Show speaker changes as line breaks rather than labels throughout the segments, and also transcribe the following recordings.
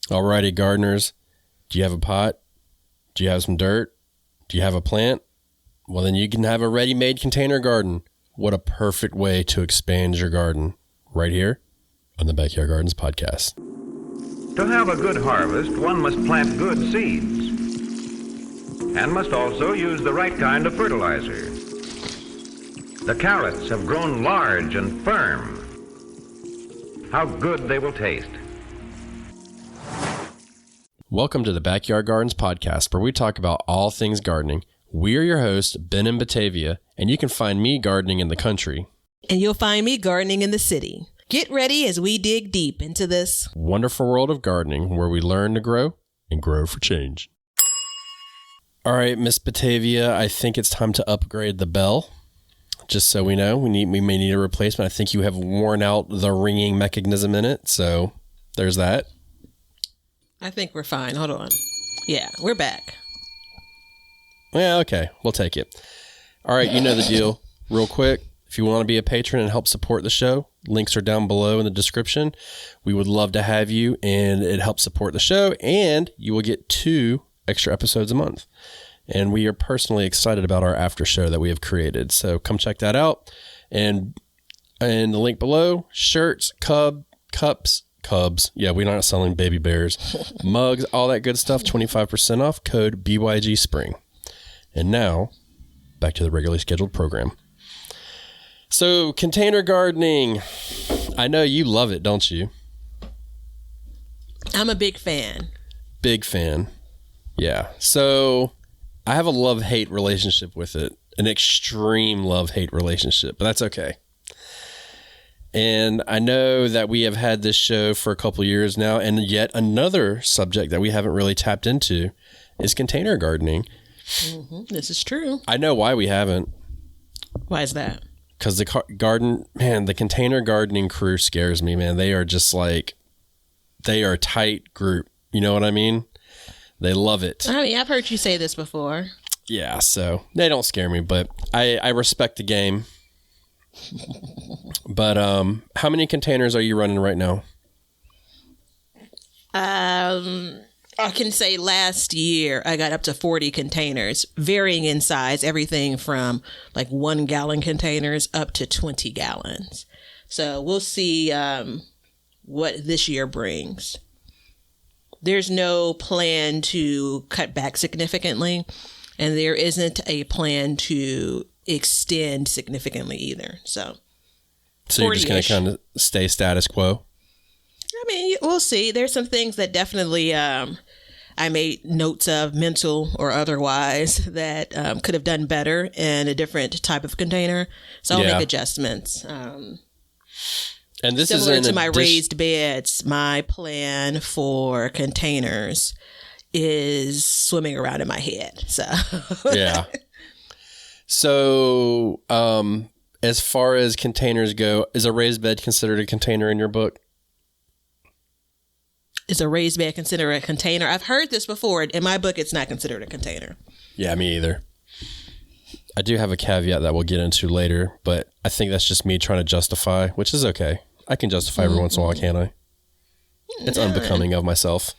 Alrighty, gardeners. Do you have a pot? Do you have some dirt? Do you have a plant? Well, then you can have a ready-made container garden. What a perfect way to expand your garden. Right here on the Backyard Gardens podcast.
To have a good harvest, one must plant good seeds and must also use the right kind of fertilizer. The carrots have grown large and firm. How good they will taste.
Welcome to the Backyard Gardens podcast, where we talk about all things gardening. We're your hosts, Ben in Batavia, and you can find me gardening in the country.
And you'll find me gardening in the city. Get ready as we dig deep into this
wonderful world of gardening, where we learn to grow and grow for change. All right, Miss Batavia, I think it's time to upgrade the bell. Just so we know, we may need a replacement. I think you have worn out the ringing mechanism in it, so there's that.
I think we're fine. Hold on. Yeah, we're back.
Yeah, okay. We'll take it. All right, you know the deal. Real quick, if you want to be a patron and help support the show, links are down below in the description. We would love to have you, and it helps support the show, and you will get 2 extra episodes a month. And we are personally excited about our after show that we have created. So come check that out. And the link below, shirts, cups. Yeah, we're not selling baby bears, mugs, all that good stuff. 25% off, code BYG Spring. And now, back to the regularly scheduled program. So, container gardening. I know you love it, don't you?
I'm a big fan.
Big fan. Yeah. So, I have a love-hate relationship with it. An extreme love-hate relationship, but that's okay. And I know that we have had this show for a couple of years now, and yet another subject that we haven't really tapped into is container gardening.
Mm-hmm. This is true.
I know why we haven't.
Why is that?
Because the container gardening crew scares me, man. They are just like, they are a tight group. You know what I mean? They love it.
I mean, I've heard you say this before.
Yeah, so they don't scare me, but I respect the game. But how many containers are you running right now?
I can say last year I got up to 40 containers, varying in size, everything from like 1 gallon containers up to 20 gallons. So we'll see what this year brings. There's no plan to cut back significantly, and there isn't a plan to extend significantly either. So
you're just going to kind of stay status quo?
I mean, we'll see. There's some things that definitely I made notes of, mental or otherwise, that could have done better in a different type of container. So I'll make adjustments.
And this
similar
is
to my raised beds. My plan for containers is swimming around in my head. So
yeah. So as far as containers go, is a raised bed considered a container in your book?
Is a raised bed considered a container? I've heard this before. In my book, it's not considered a container.
Yeah, me either. I do have a caveat that we'll get into later, but I think that's just me trying to justify, which is okay. I can justify every once in a while, can't I? It's unbecoming of myself.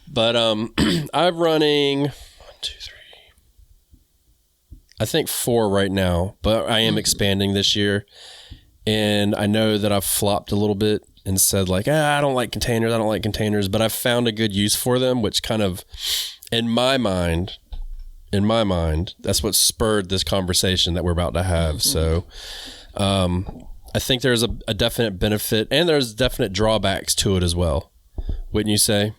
But I'm running 1, 2, 3. I think 4 right now, but I am expanding this year. And I know that I've flopped a little bit and said like, I don't like containers, but I've found a good use for them, which kind of, in my mind, that's what spurred this conversation that we're about to have. So I think there's a definite benefit, and there's definite drawbacks to it as well. Wouldn't you say?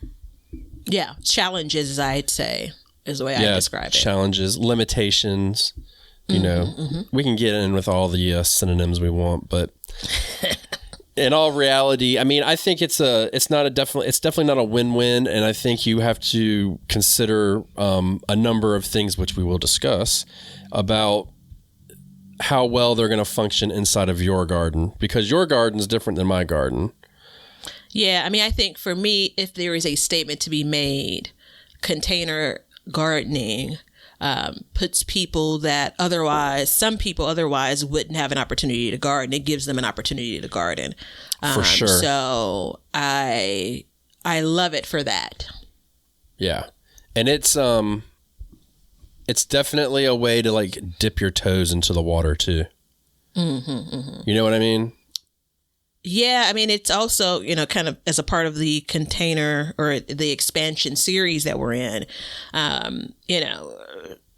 Yeah. Challenges, I'd say, is the way I describe it.
Challenges, limitations. You know, we can get in with all the synonyms we want, but in all reality, I mean, I think it's definitely not a win-win, and I think you have to consider a number of things, which we will discuss, about how well they're going to function inside of your garden, because your garden is different than my garden.
Yeah, I mean, I think for me, if there is a statement to be made, container gardening puts people that some people otherwise wouldn't have an opportunity to garden. It gives them an opportunity to garden.
For sure.
So I I love it for that.
Yeah. And it's definitely a way to like dip your toes into the water too. You know what I mean?
Yeah, I mean, it's also, kind of as a part of the container or the expansion series that we're in,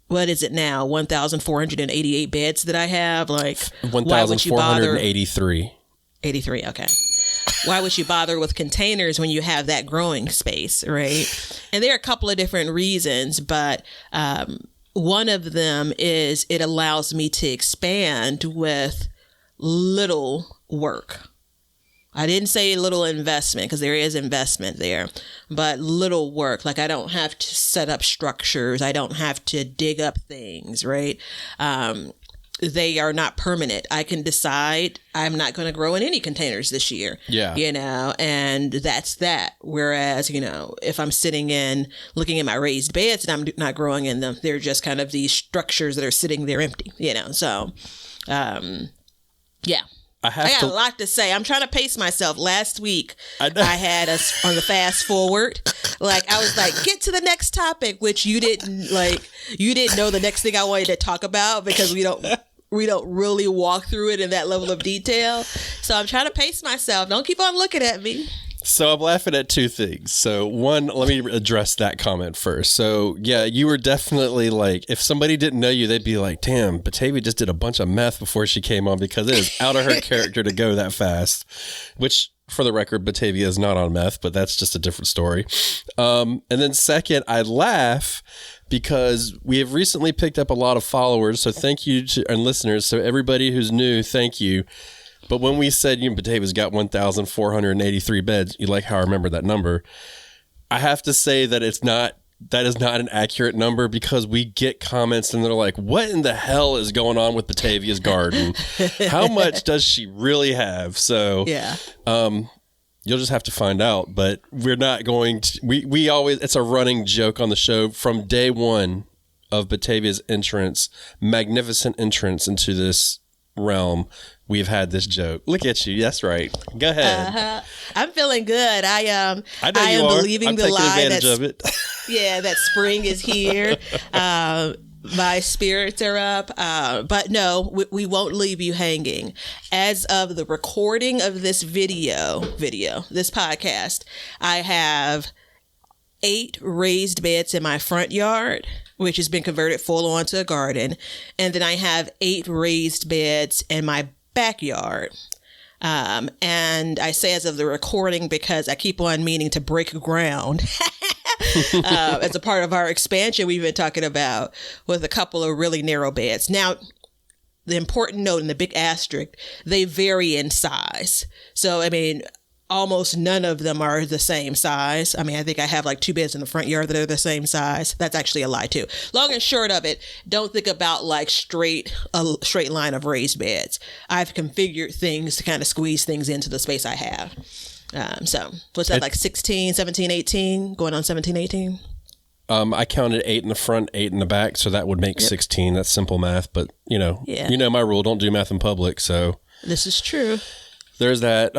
what is it now? 1,488 beds that I have. Like
1,483.
83. Okay. Why would you bother with containers when you have that growing space, right? And there are a couple of different reasons, but one of them is it allows me to expand with little work. I didn't say little investment because there is investment there, but little work. Like I don't have to set up structures. I don't have to dig up things, right? They are not permanent. I can decide I'm not going to grow in any containers this year.
Yeah.
And that's that. Whereas, if I'm sitting looking at my raised beds and I'm not growing in them, they're just kind of these structures that are sitting there empty, So, yeah. I got a lot to say. I'm trying to pace myself. Last week, I had us on the fast forward. Like, I was like, get to the next topic, which you didn't know the next thing I wanted to talk about because we don't really walk through it in that level of detail. So I'm trying to pace myself. Don't keep on looking at me.
So I'm laughing at two things. So one, let me address that comment first. So yeah, you were definitely like, if somebody didn't know you, they'd be like, damn, Batavia just did a bunch of meth before she came on because it is out of her character to go that fast, which for the record, Batavia is not on meth, but that's just a different story. And then second, I laugh because we have recently picked up a lot of followers. So thank you to our listeners. So everybody who's new, thank you. But when we said, Batavia's got 1,483 beds, you like how I remember that number. I have to say that that is not an accurate number because we get comments and they're like, what in the hell is going on with Batavia's garden? How much does she really have? So
yeah.
You'll just have to find out, but we're not going to, we always, it's a running joke on the show from day one of Batavia's magnificent entrance into this realm. We've had this joke. Look at you. That's right. Go ahead.
I'm feeling good. I am believing the lie that spring is here. My spirits are up. But no, we won't leave you hanging. As of the recording of this this podcast, I have 8 raised beds in my front yard, which has been converted full on to a garden. And then I have 8 raised beds in my backyard. And I say as of the recording because I keep on meaning to break ground as a part of our expansion we've been talking about with a couple of really narrow beds. Now, the important note and the big asterisk, they vary in size. So, I mean, almost none of them are the same size. I mean, I think I have like 2 beds in the front yard that are the same size. That's actually a lie too. Long and short of it, don't think about like a straight line of raised beds. I've configured things to kind of squeeze things into the space I have. So what's that, like 16, 17, 18, going on 17, 18?
I counted 8 in the front, 8 in the back. So that would make 16. That's simple math, but you know my rule, don't do math in public. So
this is true.
There's that.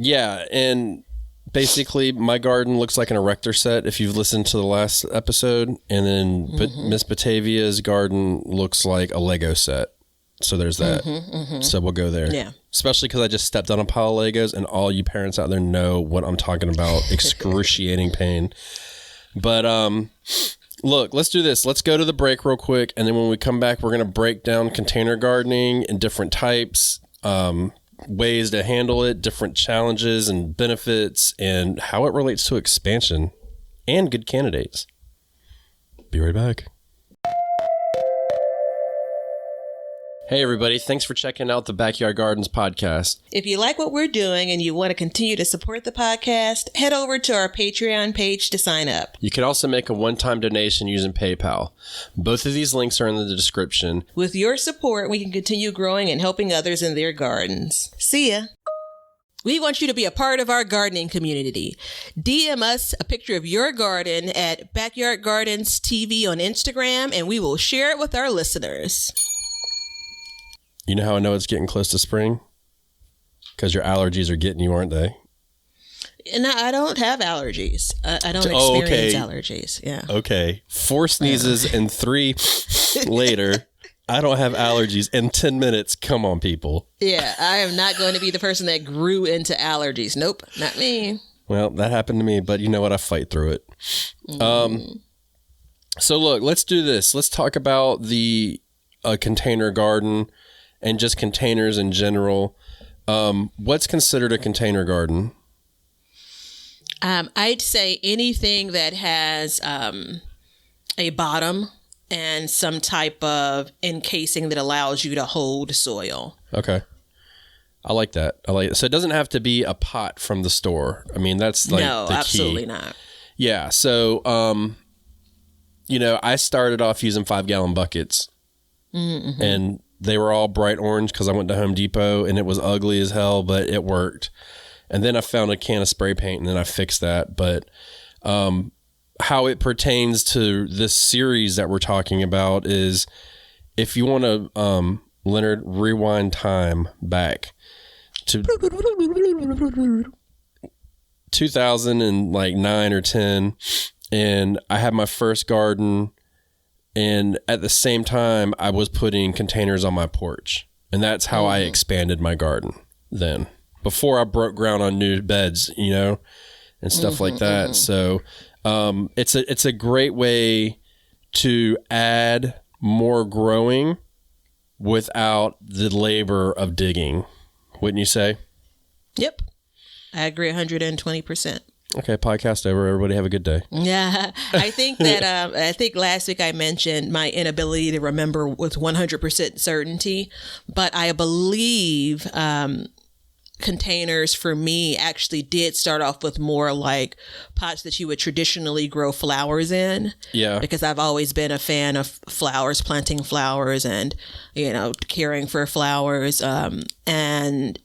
Yeah, and basically my garden looks like an erector set if you've listened to the last episode, and then Miss Batavia's garden looks like a Lego set. So there's that. So we'll go there. Yeah. Especially because I just stepped on a pile of Legos, and all you parents out there know what I'm talking about. Excruciating pain. But look, let's do this. Let's go to the break real quick, and then when we come back, we're going to break down container gardening and different types, ways to handle it, different challenges and benefits, and how it relates to expansion and good candidates. Be right back. Hey everybody, thanks for checking out the Backyard Gardens podcast.
If you like what we're doing and you want to continue to support the podcast, head over to our Patreon page to sign up.
You can also make a one-time donation using PayPal. Both of these links are in the description.
With your support, we can continue growing and helping others in their gardens. See ya! We want you to be a part of our gardening community. DM us a picture of your garden at Backyard Gardens TV on Instagram, and we will share it with our listeners.
You know how I know it's getting close to spring? Because your allergies are getting you, aren't they?
And I don't have allergies. I don't
Oh,
experience
okay.
allergies. Yeah.
Okay. 4 sneezes and 3 later. I don't have allergies in 10 minutes. Come on, people.
Yeah. I am not going to be the person that grew into allergies. Nope. Not me.
Well, that happened to me, but you know what? I fight through it. So look, let's do this. Let's talk about the container garden and just containers in general. What's considered a container garden?
I'd say anything that has a bottom and some type of encasing that allows you to hold soil.
Okay. I like that. I like it. So it doesn't have to be a pot from the store. I mean, that's like
No,
the key.
absolutely not.
Yeah. So, I started off using 5-gallon buckets and they were all bright orange because I went to Home Depot and it was ugly as hell, but it worked. And then I found a can of spray paint and then I fixed that. But how it pertains to this series that we're talking about is if you want to, Leonard, rewind time back to 2009 or 10, and I had my first garden, and at the same time I was putting containers on my porch, and that's how I expanded my garden then, before I broke ground on new beds, and stuff like that. So it's a great way to add more growing without the labor of digging, wouldn't you say?
Yep. I agree 120%.
Okay, podcast over. Everybody have a good day.
Yeah, I think that I think last week I mentioned my inability to remember with 100% certainty, but I believe containers for me actually did start off with more like pots that you would traditionally grow flowers in.
Yeah.
Because I've always been a fan of flowers, planting flowers and, caring for flowers. And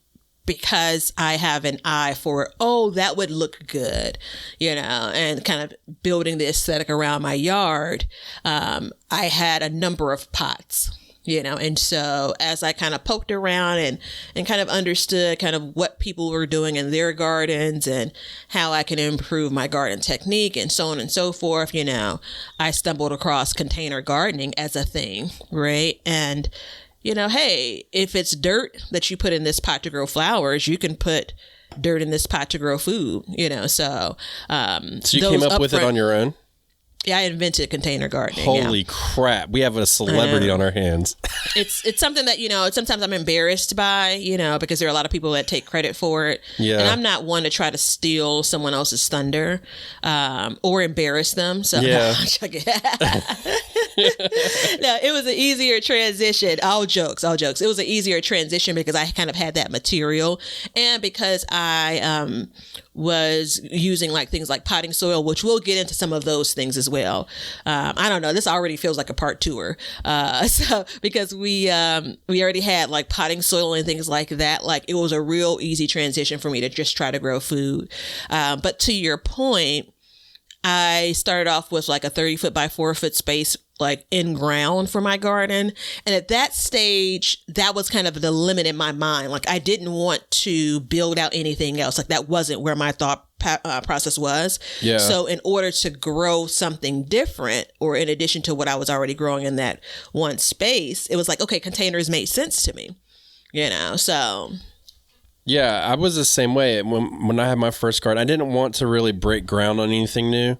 because I have an eye for, that would look good, and kind of building the aesthetic around my yard, I had a number of pots. And so as I kind of poked around and kind of understood kind of what people were doing in their gardens and how I can improve my garden technique and so on and so forth, I stumbled across container gardening as a thing, right? And, hey, if it's dirt that you put in this pot to grow flowers, you can put dirt in this pot to grow food, so.
So you came up with it on your own?
Yeah, I invented container gardening.
Holy crap. We have a celebrity on our hands.
It's something that, sometimes I'm embarrassed by, because there are a lot of people that take credit for it.
Yeah.
And I'm not one to try to steal someone else's thunder or embarrass them. So
Yeah.
No, it was an easier transition. All jokes. It was an easier transition because I kind of had that material and because I was using like things like potting soil, which we'll get into some of those things as well. I don't know. This already feels like a part tour. So because we already had like potting soil and things like that, like it was a real easy transition for me to just try to grow food. But to your point, I started off with like a 30-foot by 4-foot space, like in ground for my garden. And at that stage, that was kind of the limit in my mind. Like I didn't want to build out anything else. Like that wasn't where my thought process was.
Yeah.
So in order to grow something different, or in addition to what I was already growing in that one space, it was like, okay, containers made sense to me, so.
Yeah, I was the same way. When I had my first garden, I didn't want to really break ground on anything new.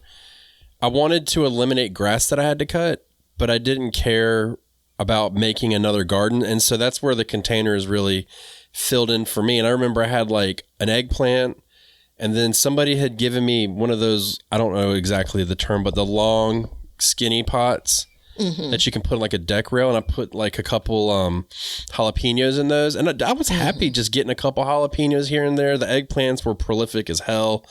I wanted to eliminate grass that I had to cut, but I didn't care about making another garden. And so that's where the containers really filled in for me. And I remember I had like an eggplant, and then somebody had given me one of those, I don't know exactly the term, but the long skinny pots that you can put on like a deck rail. And I put like a couple jalapenos in those. And I was happy just getting a couple jalapenos here and there. The eggplants were prolific as hell.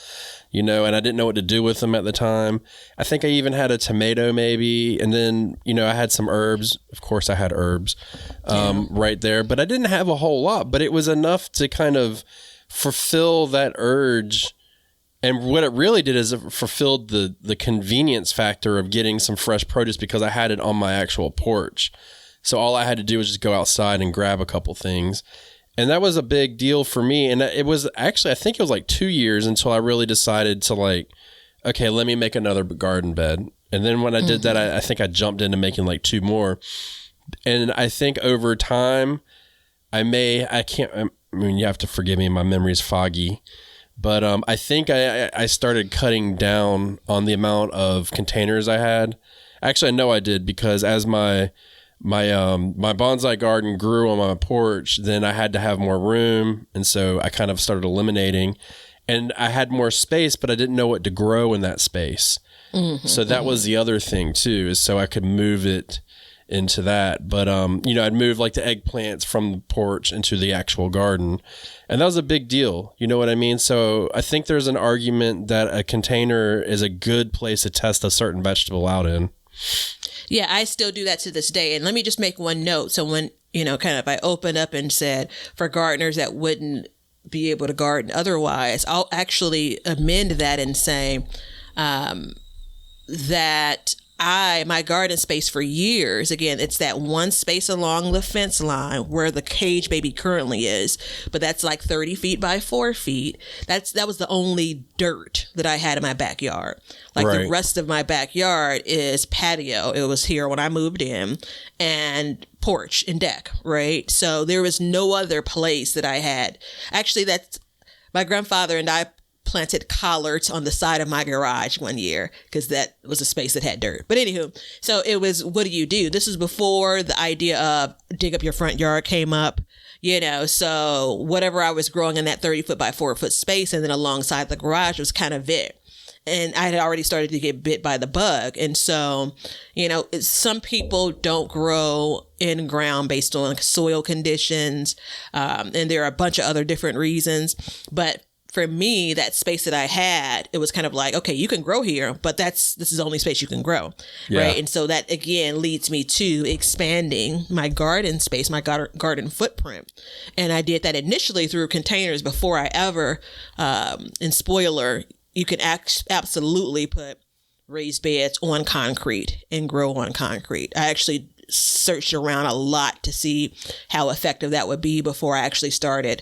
And I didn't know what to do with them at the time. I think I even had a tomato maybe. And then, I had some herbs. Of course, I had herbs right there. But I didn't have a whole lot. But it was enough to kind of fulfill that urge. And what it really did is it fulfilled the convenience factor of getting some fresh produce because I had it on my actual porch. So all I had to do was just go outside and grab a couple things. And that was a big deal for me. And it was actually, I think it was like 2 years until I really decided to like, okay, let me make another garden bed. And then when I did that, I think I jumped into making like 2 more. And I think over time, I mean, you have to forgive me, my memory is foggy. But I think I started cutting down on the amount of containers I had. Actually, I know I did, because as my bonsai garden grew on my porch, then I had to have more room. And so I kind of started eliminating, and I had more space, but I didn't know what to grow in that space. So that was the other thing too, is so I could move it into that. But, I'd move like the eggplants from the porch into the actual garden, and that was a big deal. You know what I mean? So I think there's an argument that a container is a good place to test a certain vegetable out in.
Yeah, I still do that to this day. And let me just make one note. So when, kind of I opened up and said for gardeners that wouldn't be able to garden otherwise, I'll actually amend that and say that my garden space for years, again, it's that one space along the fence line where the cage baby currently is, but that's like 30 feet by 4 feet. That was the only dirt that I had in my backyard. Like the rest of my backyard is patio. It was here when I moved in, and porch and deck, right? So there was no other place that I had. Actually, that's my grandfather and I planted collards on the side of my garage one year because that was a space that had dirt. But anywho, so it was, what do? This is before the idea of dig up your front yard came up, so whatever I was growing in that 30 foot by 4 foot space and then alongside the garage was kind of it. And I had already started to get bit by the bug. And so, some people don't grow in ground based on soil conditions. And there are a bunch of other different reasons. But for me, that space that I had, it was kind of like, okay, you can grow here, but this is the only space you can grow. Yeah. Right. And so that again leads me to expanding my garden space, my garden footprint. And I did that initially through containers before I ever, in spoiler, you can absolutely put raised beds on concrete and grow on concrete. I actually searched around a lot to see how effective that would be before I actually started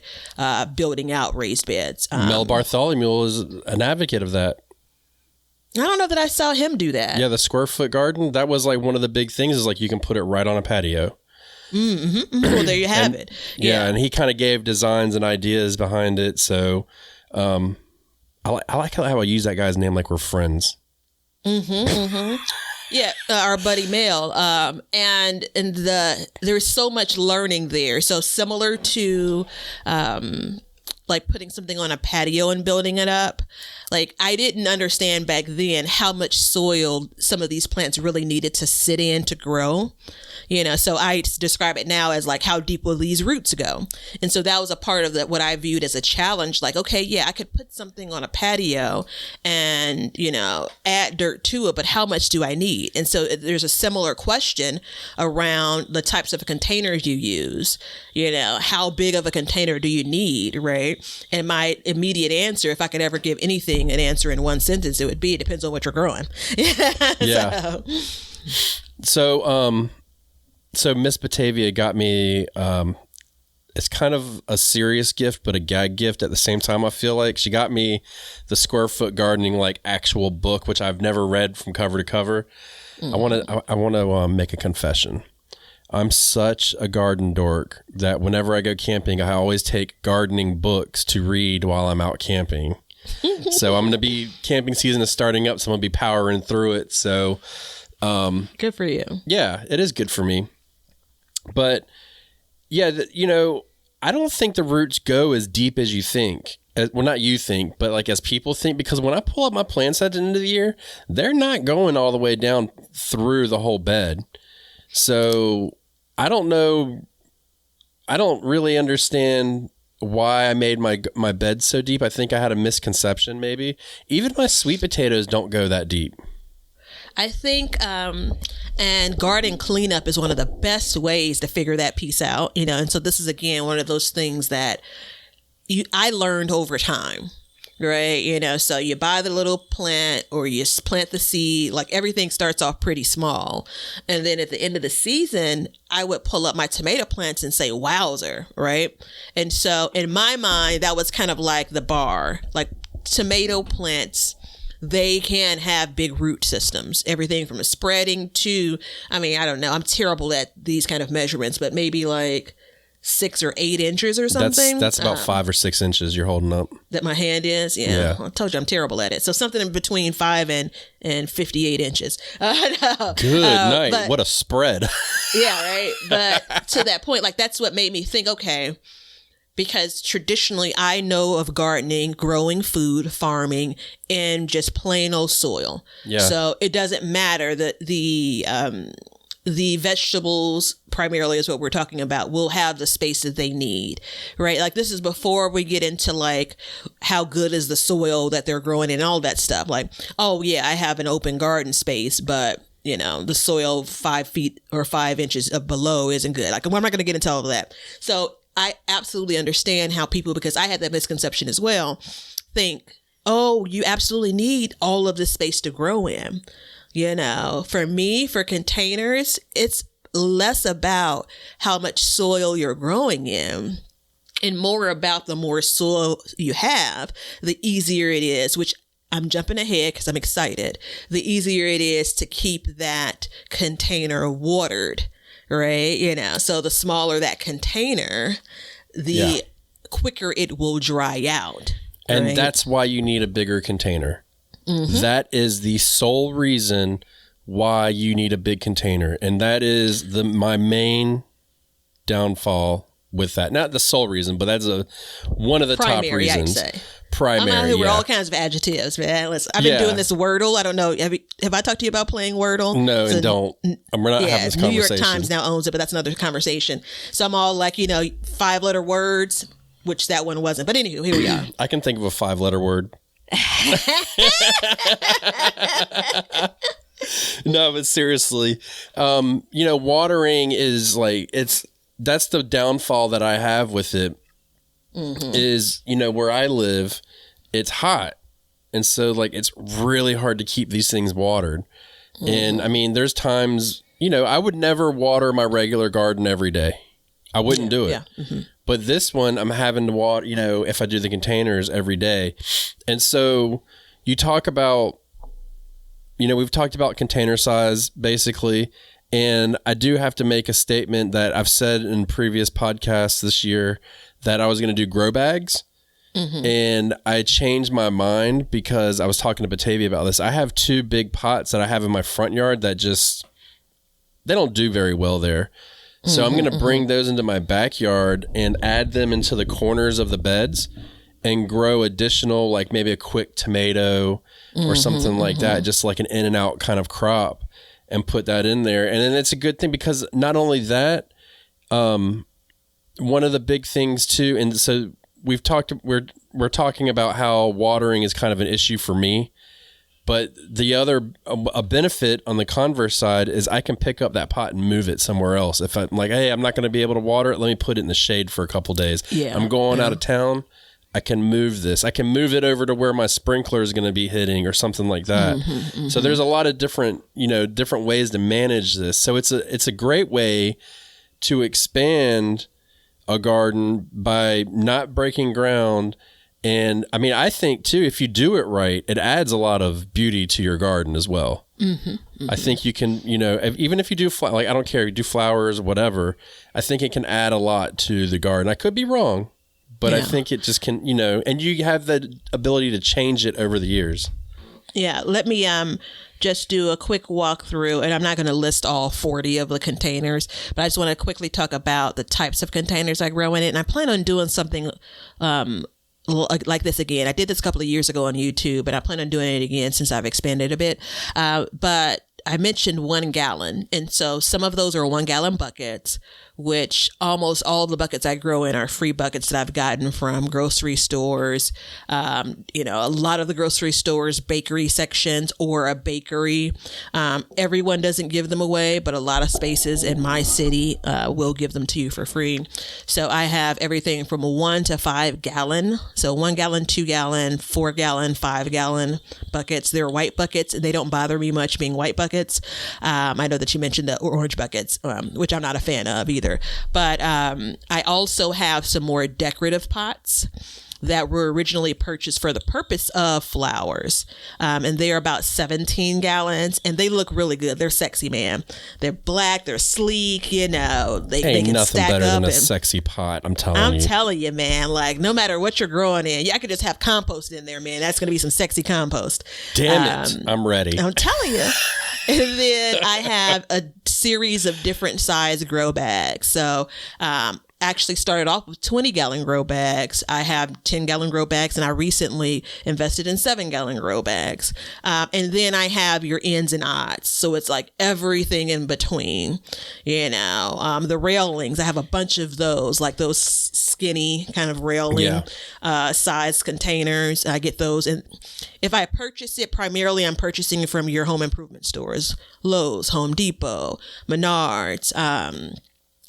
building out raised beds.
Mel Bartholomew is an advocate of that.
I don't know that I saw him do that.
Yeah, the square foot garden, that was like one of the big things, is like you can put it right on a patio.
Well, there you have it.
Yeah, and he kind of gave designs and ideas behind it. So I like how I use that guy's name like we're friends.
Yeah, our buddy Mel. And there's so much learning there. So similar to like putting something on a patio and building it up. Like I didn't understand back then how much soil some of these plants really needed to sit in to grow. So I describe it now as like, how deep will these roots go? And so that was a part of what I viewed as a challenge. Like, okay, yeah, I could put something on a patio and, add dirt to it, but how much do I need? And so there's a similar question around the types of containers you use. How big of a container do you need, right? And my immediate answer, if I could ever give anything an answer in one sentence, it would be, it depends on what you're growing.
Yeah. So Miss Batavia got me, it's kind of a serious gift, but a gag gift at the same time. I feel like she got me the Square Foot Gardening, like actual book, which I've never read from cover to cover. I want to make a confession. I'm such a garden dork that whenever I go camping, I always take gardening books to read while I'm out camping. So I'm going to be, camping season is starting up, so I'm going to be powering through it. So,
good for you.
Yeah, it is good for me. But yeah, I don't think the roots go as deep as you think. Well, not you think, but like as people think, because when I pull up my plants at the end of the year, they're not going all the way down through the whole bed. So I don't know. I don't really understand why I made my bed so deep. I think I had a misconception maybe. Even my sweet potatoes don't go that deep.
I think, and garden cleanup is one of the best ways to figure that piece out, and so this is, again, one of those things that I learned over time, right? You know, so you buy the little plant or you plant the seed, like everything starts off pretty small. And then at the end of the season, I would pull up my tomato plants and say, wowzer, right? And so in my mind, that was kind of like the bar, like tomato plants, they can have big root systems, everything from spreading to, I mean, I don't know, I'm terrible at these kind of measurements, but maybe like 6 or 8 inches or something.
That's about 5 or 6 inches you're holding up.
That my hand is? Yeah. I told you I'm terrible at it. So something in between 5 and 58 inches. No.
Good night. What a spread.
Yeah, right. But to that point, like that's what made me think, okay, because traditionally I know of gardening, growing food, farming, and just plain old soil.
Yeah.
So it doesn't matter that the vegetables primarily is what we're talking about will have the space that they need, right? Like this is before we get into like how good is the soil that they're growing in and all that stuff. Like, oh yeah, I have an open garden space, but you know, the soil 5 feet or 5 inches below isn't good. Like, I'm not going to get into all of that. So I absolutely understand how people, because I had that misconception as well, think, oh, you absolutely need all of this space to grow in. You know, for me, for containers, it's less about how much soil you're growing in and more about the more soil you have, the easier it is, which I'm jumping ahead because I'm excited. The easier it is to keep that container watered, right? You know, so the smaller that container, the quicker it will dry out.
And
right?
that's why you need a bigger container. Mm-hmm. That is the sole reason why you need a big container. And that is my main downfall with that. Not the sole reason, but that's one of the
primary,
top reasons.
I'd say.
Primary,
I'm out here with all kinds of adjectives, man. Listen, I've been doing this Wordle. I don't know. Have I talked to you about playing Wordle?
No, and don't. We're not having this conversation. New York
Times now owns it, but that's another conversation. So I'm all like, 5-letter words, which that one wasn't. But anywho, here we are.
I can think of a 5-letter word. No, but seriously, watering is like, that's the downfall that I have with it. Mm-hmm. Is, where I live, it's hot. And so like, it's really hard to keep these things watered. Mm-hmm. And I mean, there's times, I would never water my regular garden every day. I wouldn't do it. Yeah. Mm-hmm. But this one, I'm having to water, if I do the containers every day. And so you talk about, we've talked about container size basically. And I do have to make a statement that I've said in previous podcasts this year that I was going to do grow bags. Mm-hmm. And I changed my mind because I was talking to Batavia about this. I have 2 big pots that I have in my front yard that they don't do very well there. So I'm going to bring those into my backyard and add them into the corners of the beds and grow additional, like maybe a quick tomato or something like that, just like an in and out kind of crop, and put that in there. And then it's a good thing because not only that, one of the big things too, and so we're talking about how watering is kind of an issue for me. But the other a benefit on the converse side is I can pick up that pot and move it somewhere else. If I'm like, hey, I'm not going to be able to water it, let me put it in the shade for a couple days. Yeah. I'm going out of town. I can move this. I can move it over to where my sprinkler is going to be hitting or something like that. So there's a lot of different ways to manage this. So it's a great way to expand a garden by not breaking ground. And I mean, I think too, if you do it right, it adds a lot of beauty to your garden as well. I think you can, even if you do like, I don't care, you do flowers or whatever, I think it can add a lot to the garden. I could be wrong, but I think it just can, and you have the ability to change it over the years.
Yeah. Let me, just do a quick walkthrough, and I'm not going to list all 40 of the containers, but I just want to quickly talk about the types of containers I grow in it. And I plan on doing something, like this again. I did this a couple of years ago on YouTube, and I plan on doing it again since I've expanded a bit. But I mentioned 1 gallon. And so some of those are 1 gallon buckets which almost all the buckets I grow in are free buckets that I've gotten from grocery stores. A lot of the grocery stores, bakery sections or a bakery. Everyone doesn't give them away, but a lot of spaces in my city will give them to you for free. So I have everything from 1 to 5 gallon. So 1 gallon, 2 gallon, 4 gallon, 5 gallon buckets. They're white buckets and they don't bother me much being white buckets. I know that you mentioned the orange buckets, which I'm not a fan of either. But I also have some more decorative pots that were originally purchased for the purpose of flowers. And they're about 17 gallons and they look really good. They're sexy, man. They're black. They're sleek. They can
nothing
stack
better
up
than a
and,
sexy pot. I'm telling
I'm
you.
telling you, man, like no matter what you're growing in, I could just have compost in there, man. That's going to be some sexy compost.
Damn it. I'm ready.
I'm telling you. And then I have a series of different size grow bags. So, actually started off with 20-gallon grow bags. I have 10-gallon grow bags, and I recently invested in 7-gallon grow bags. And then I have your ends and odds. So it's like everything in between, the railings. I have a bunch of those, like those skinny kind of railing size containers. I get those. And if I purchase it, primarily I'm purchasing it from your home improvement stores, Lowe's, Home Depot, Menards,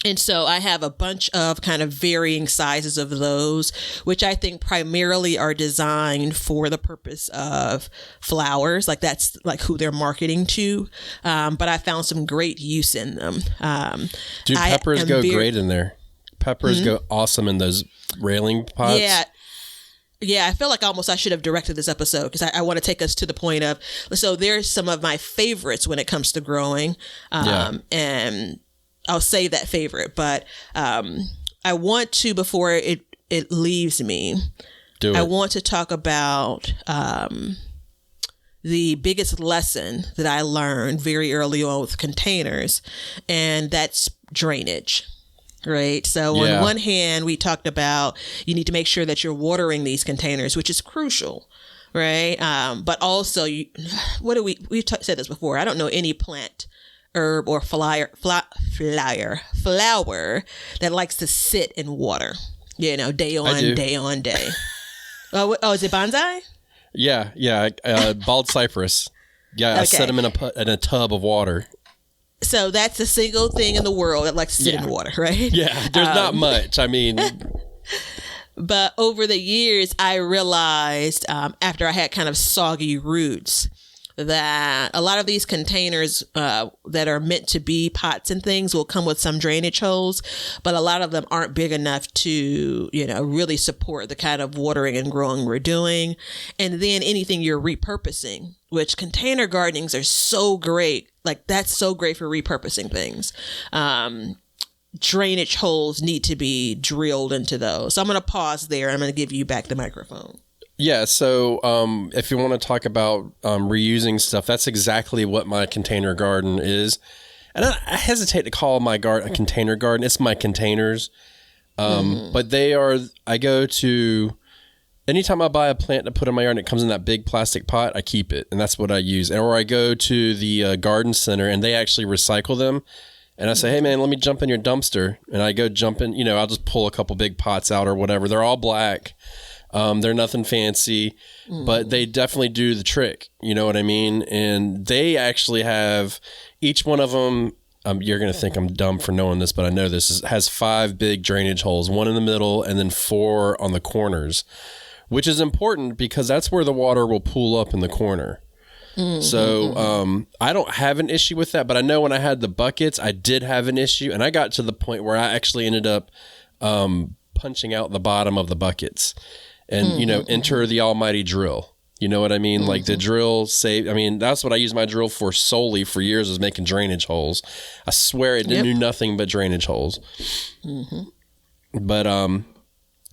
and so I have a bunch of kind of varying sizes of those, which I think primarily are designed for the purpose of flowers. Like that's like who they're marketing to. But I found some great use in them.
Dude, peppers go great in there. Peppers go awesome in those railing pots.
Yeah, I feel like almost I should have directed this episode because I want to take us to the point of, so there's some of my favorites when it comes to growing. And I'll save that favorite, but I want to, before it leaves me, I want to talk about the biggest lesson that I learned very early on with containers, and that's drainage. Right. So on one hand, we talked about you need to make sure that you're watering these containers, which is crucial. Right. But also, we've said this before. I don't know any plant, herb, or flower that likes to sit in water, day on day. Oh, is it bonsai?
Yeah. Bald cypress. Yeah, I set them in a tub of water.
So that's a single thing in the world that likes to sit in water, right?
Yeah, there's not much. I mean...
But over the years, I realized after I had kind of soggy roots that a lot of these containers that are meant to be pots and things will come with some drainage holes, but a lot of them aren't big enough to, really support the kind of watering and growing we're doing. And then anything you're repurposing, which container gardenings are so great. Like that's so great for repurposing things. Drainage holes need to be drilled into those. So I'm going to pause there. I'm going to give you back the microphone.
Yeah, so if you want to talk about reusing stuff, that's exactly what my container garden is. And I hesitate to call my garden a container garden. It's my containers. But I go to, anytime I buy a plant to put in my yard and it comes in that big plastic pot, I keep it. And that's what I use. Or I go to the garden center and they actually recycle them. And I say, hey, man, let me jump in your dumpster. And I go jump in, I'll just pull a couple big pots out or whatever. They're all black. They're nothing fancy, but they definitely do the trick. You know what I mean? And they actually have, each one of them, you're going to think I'm dumb for knowing this, but I know this, has 5 big drainage holes, 1 in the middle and then 4 on the corners, which is important because that's where the water will pool up in the corner. So I don't have an issue with that, but I know when I had the buckets, I did have an issue. And I got to the point where I actually ended up punching out the bottom of the buckets. And, enter the almighty drill. You know what I mean? Like the drill that's what I used my drill for solely for years, was making drainage holes. I swear it knew nothing but drainage holes. But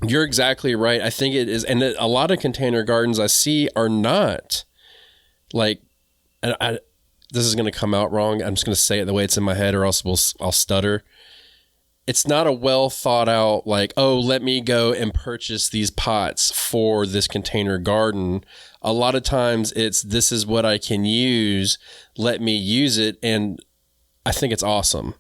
you're exactly right. I think it is. And a lot of container gardens I see are not like, this is going to come out wrong. I'm just going to say it the way it's in my head or else I'll stutter. It's not a well thought out, like, oh, let me go and purchase these pots for this container garden. A lot of times this is what I can use. Let me use it. And I think it's awesome.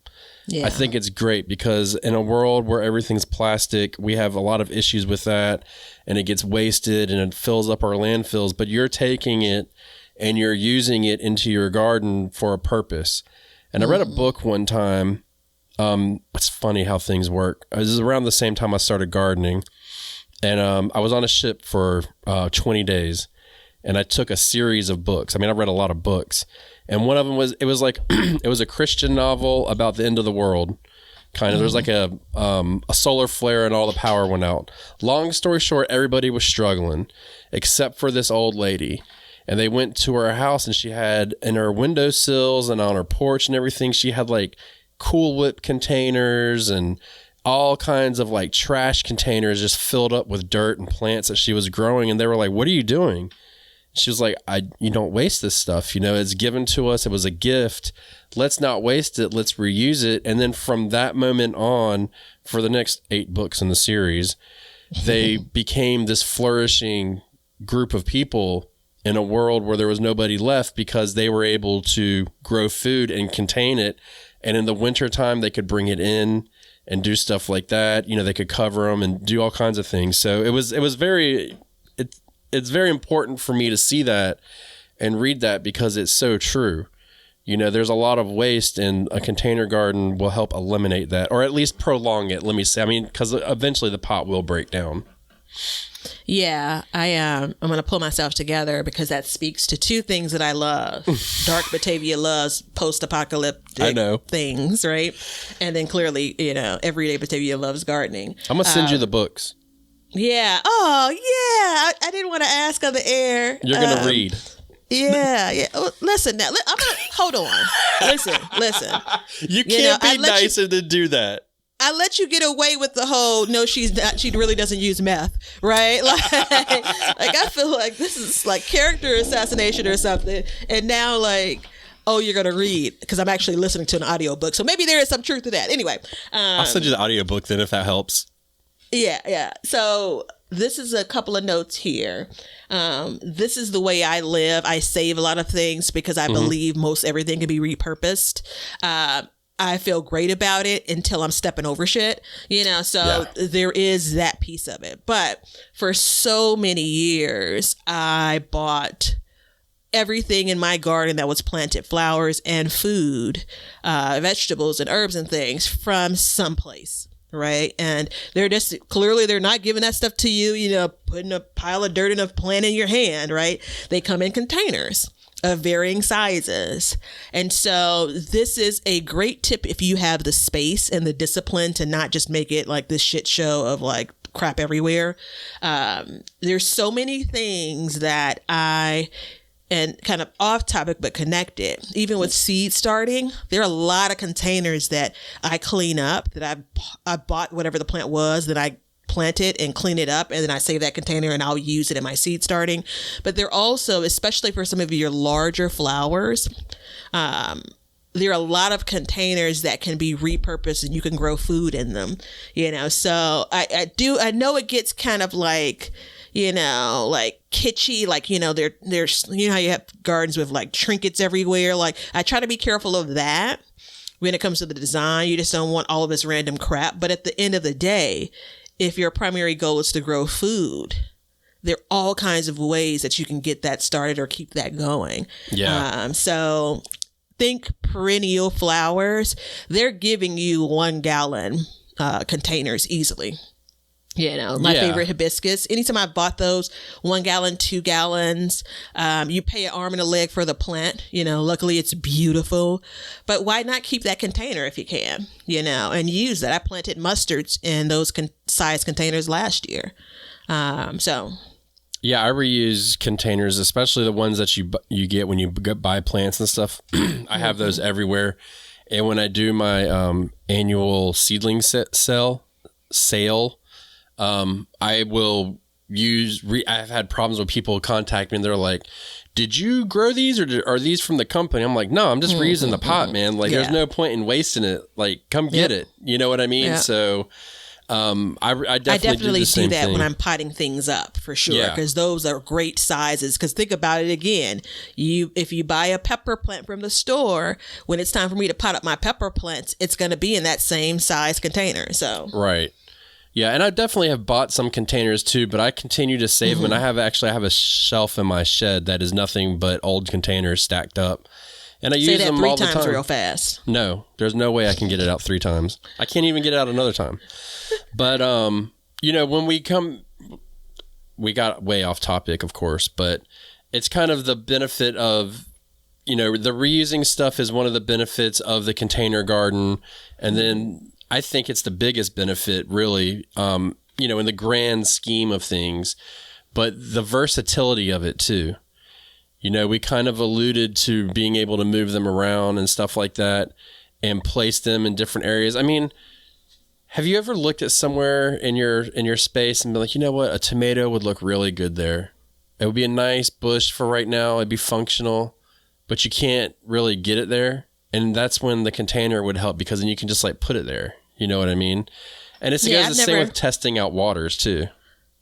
Yeah.
I think it's great because in a world where everything's plastic, we have a lot of issues with that, and it gets wasted and it fills up our landfills. But you're taking it and you're using it into your garden for a purpose. And I read a book one time. It's funny how things work. This is around the same time I started gardening, and I was on a ship for 20 days, and I took a series of books. I mean, I read a lot of books, and one of them was it was a Christian novel about the end of the world. Kind of, there's like a solar flare and all the power went out. Long story short, everybody was struggling except for this old lady. And they went to her house, and she had in her windowsills and on her porch and everything, she had like Cool Whip containers and all kinds of like trash containers just filled up with dirt and plants that she was growing. And they were like, "What are you doing?" She was like, you don't waste this stuff. You know, it's given to us. It was a gift. Let's not waste it. Let's reuse it. And then from that moment on, for the next 8 books in the series, they became this flourishing group of people in a world where there was nobody left because they were able to grow food and contain it. And in the wintertime, they could bring it in and do stuff like that. You know, they could cover them and do all kinds of things. So it was very, it's very important for me to see that and read that because it's so true. You know, there's a lot of waste, and a container garden will help eliminate that, or at least prolong it. Let me say, I mean, because eventually the pot will break down.
Yeah, I'm going to pull myself together because that speaks to 2 things that I love. Dark Batavia loves post-apocalyptic things, right? And then clearly, you know, Everyday Batavia loves gardening.
I'm going to send you the books.
Yeah. Oh, yeah. I didn't want to ask on the air.
You're going to read.
Yeah. Oh, listen, now, I'm going to, hold on. Listen.
You can't be nice and then do that.
I let you get away with the whole, no, she's not, she really doesn't use meth, right? Like I feel like this is like character assassination or something. And now like, oh, you're going to read because I'm actually listening to an audiobook. So maybe there is some truth to that. Anyway.
I'll send you the audiobook then if that helps.
Yeah. So this is a couple of notes here. This is the way I live. I save a lot of things because I believe most everything can be repurposed. I feel great about it until I'm stepping over shit, you know, so there is that piece of it. But for so many years, I bought everything in my garden that was planted, flowers and food, vegetables and herbs and things from someplace. Right. And they're just clearly they're not giving that stuff to you, you know, putting a pile of dirt in a plant in your hand. Right. They come in containers of varying sizes. And so this is a great tip if you have the space and the discipline to not just make it like this shit show of like crap everywhere. There's so many things that and kind of off topic but connected, even with seed starting, there are a lot of containers that I clean up, that I bought whatever the plant was, that I plant it and clean it up, and then I save that container and I'll use it in my seed starting. But they're also, especially for some of your larger flowers, there are a lot of containers that can be repurposed and you can grow food in them, you know. So I know it gets kind of like, you know, like kitschy, like, you know, there's, you know how you have gardens with like trinkets everywhere. Like I try to be careful of that when it comes to the design. You just don't want all of this random crap. But at the end of the day, if your primary goal is to grow food, there are all kinds of ways that you can get that started or keep that going. Yeah. So think perennial flowers. They're giving you 1 gallon containers easily. You know, my favorite hibiscus. Anytime I bought those, 1 gallon, 2 gallons, you pay an arm and a leg for the plant. You know, luckily it's beautiful, but why not keep that container if you can, you know, and use that. I planted mustards in those size containers last year. So.
Yeah, I reuse containers, especially the ones that you get when you buy plants and stuff. I have those everywhere. And when I do my annual seedling sale, I will I've had problems with people contact me and they're like, did you grow these or are these from the company? I'm like, no, I'm just reusing the pot, man. Like there's no point in wasting it. Like come get it. You know what I mean? Yeah. So I
I
definitely do the
do
same
that
thing.
when I'm potting things up for sure,
Yeah.
because those are great sizes. Because think about it again, if you buy a pepper plant from the store, when it's time for me to pot up my pepper plants, it's going to be in that same size container. So
Right. Yeah, and I definitely have bought some containers too, but I continue to save them. And I have a shelf in my shed that is nothing but old containers stacked up, and I
say
use
that
them
3
all the
times
time.
real fast.
No, there's no way I can get it out 3 times. I can't even get it out another time. But when we got way off topic, of course, but it's kind of the benefit of, the reusing stuff is one of the benefits of the container garden, and then I think it's the biggest benefit, really, in the grand scheme of things, but the versatility of it too. We kind of alluded to being able to move them around and stuff like that and place them in different areas. I mean, have you ever looked at somewhere in your space and be like, you know what, a tomato would look really good there. It would be a nice bush for right now. It'd be functional, but you can't really get it there. And that's when the container would help, because then you can just put it there. You know what I mean? And it's
Yeah,
the same with testing out waters too.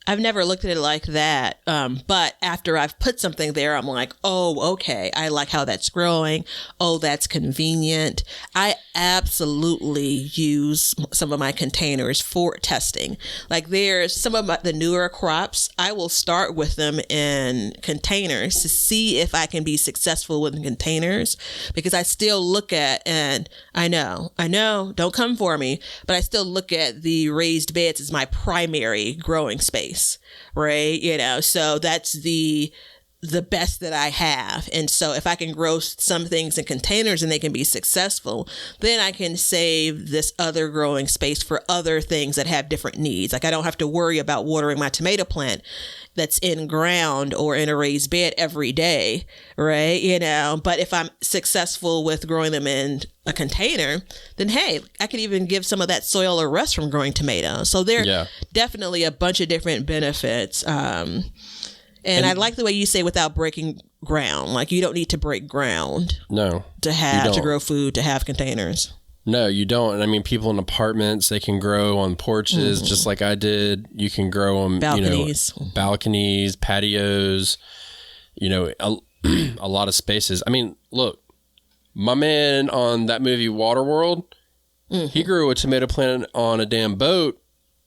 I've never looked at it like that. But after I've put something there, I'm like, oh, okay. I like how that's growing. Oh, that's convenient. I absolutely use some of my containers for testing. Like there's some of the newer crops, I will start with them in containers to see if I can be successful with containers, because I still look at, and I know, don't come for me, but I still look at the raised beds as my primary growing space. Right. So that's the best that I have. And so if I can grow some things in containers and they can be successful, then I can save this other growing space for other things that have different needs. Like I don't have to worry about watering my tomato plant that's in ground or in a raised bed every day. Right. But if I'm successful with growing them in a container, then hey, I could even give some of that soil a rest from growing tomatoes. So there are definitely a bunch of different benefits. And I like the way you say without breaking ground. Like you don't need to break ground to grow food, to have containers.
No, you don't. And I mean, people in apartments, they can grow on porches just like I did. You can grow on balconies, patios, a lot of spaces. I mean, look, my man on that movie Waterworld, he grew a tomato plant on a damn boat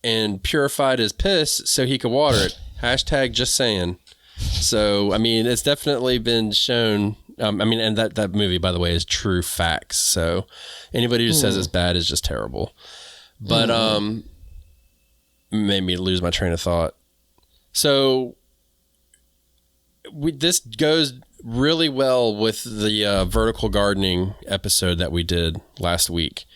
and purified his piss so he could water it. Hashtag just saying. So, I mean, it's definitely been shown. And that movie, by the way, is true facts. So anybody who says it's bad is just terrible. But made me lose my train of thought. So this goes really well with the vertical gardening episode that we did last week.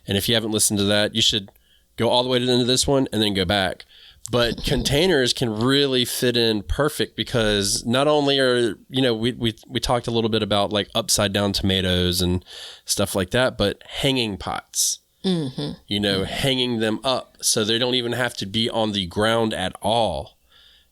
And if you haven't listened to that, you should go all the way to the end of this one and then go back. But containers can really fit in perfect, because not only are, we talked a little bit about like upside down tomatoes and stuff like that, but hanging pots, hanging them up so they don't even have to be on the ground at all.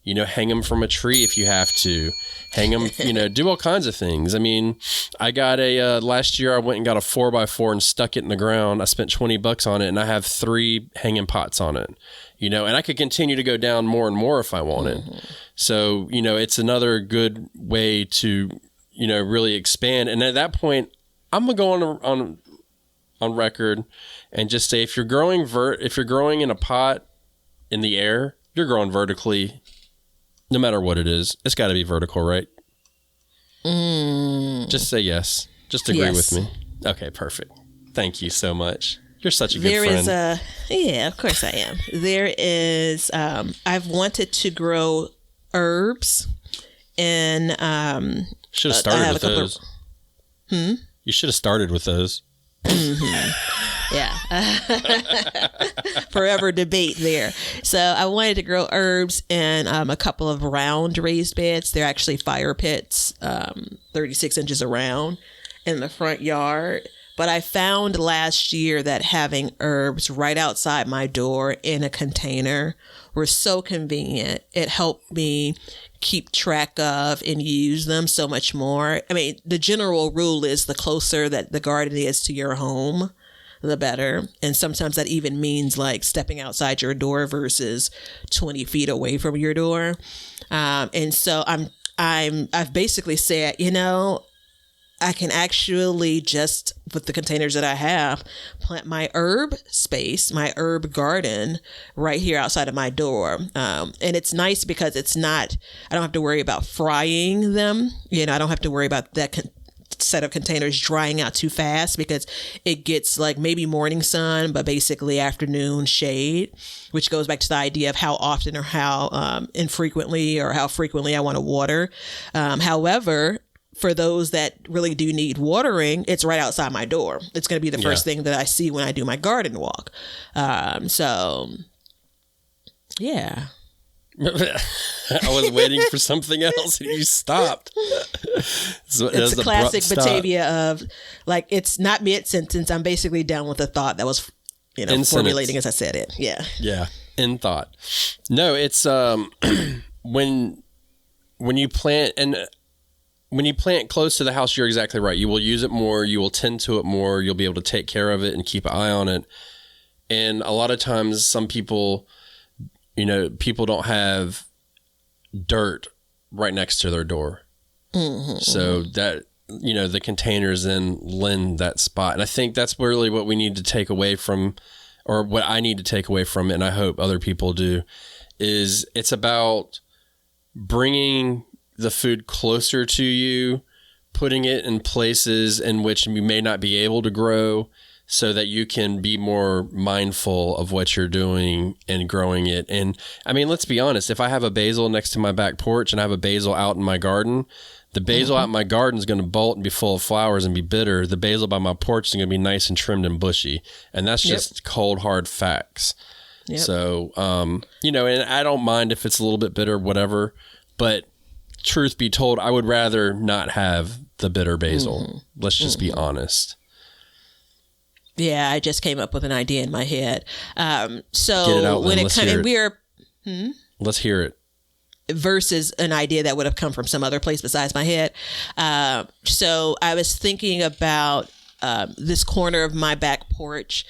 Hang them from a tree if you have to. Hang them, do all kinds of things. I mean, I got last year I went and got a 4x4 and stuck it in the ground. I spent $20 on it and I have 3 hanging pots on it, and I could continue to go down more and more if I wanted. So, it's another good way to, really expand. And at that point, I'm going to go on record and just say, if you're growing in a pot in the air, you're growing vertically. No matter what it is, it's got to be vertical, right? Just say yes. Just agree with me. Okay, perfect. Thank you so much. You're such a good friend.
Yeah, of course I am. There is, I've wanted to grow herbs, and
should have started with those. You should have started with those.
Yeah. Forever debate there. So I wanted to grow herbs in a couple of round raised beds. They're actually fire pits, 36 inches around in the front yard. But I found last year that having herbs right outside my door in a container were so convenient. It helped me keep track of and use them so much more. I mean, the general rule is the closer that the garden is to your home, the better. And sometimes that even means like stepping outside your door versus 20 feet away from your door. And so I've basically said, I can actually just, with the containers that I have, plant my herb space, my herb garden right here outside of my door. And it's nice because I don't have to worry about frying them. I don't have to worry about that set of containers drying out too fast, because it gets like maybe morning sun, but basically afternoon shade, which goes back to the idea of how often or how infrequently or how frequently I want to water. However, for those that really do need watering, it's right outside my door. It's going to be the first thing that I see when I do my garden walk. So, yeah.
I was waiting for something else and you stopped.
It's a classic Batavia of, like, it's not mid-sentence. I'm basically done with the thought that was, formulating as I said it. Yeah.
Yeah. In thought. No, it's when you plant, and when you plant close to the house, you're exactly right. You will use it more. You will tend to it more. You'll be able to take care of it and keep an eye on it. And a lot of times some people, people don't have dirt right next to their door. Mm-hmm. So that, the containers then lend that spot. And I think that's really what we need to take away from, or what I need to take away from it, and I hope other people do, is it's about bringing the food closer to you, putting it in places in which you may not be able to grow, so that you can be more mindful of what you're doing and growing it. And I mean, let's be honest, if I have a basil next to my back porch and I have a basil out in my garden, the basil out in my garden is going to bolt and be full of flowers and be bitter. The basil by my porch is going to be nice and trimmed and bushy. And that's just cold, hard facts. Yep. So, and I don't mind if it's a little bit bitter, whatever, but truth be told, I would rather not have the bitter basil. Mm-hmm. Let's just be honest.
Yeah, I just came up with an idea in my head. So
get it out,
when
let's hear it.
Versus an idea that would have come from some other place besides my head. So I was thinking about this corner of my back porch.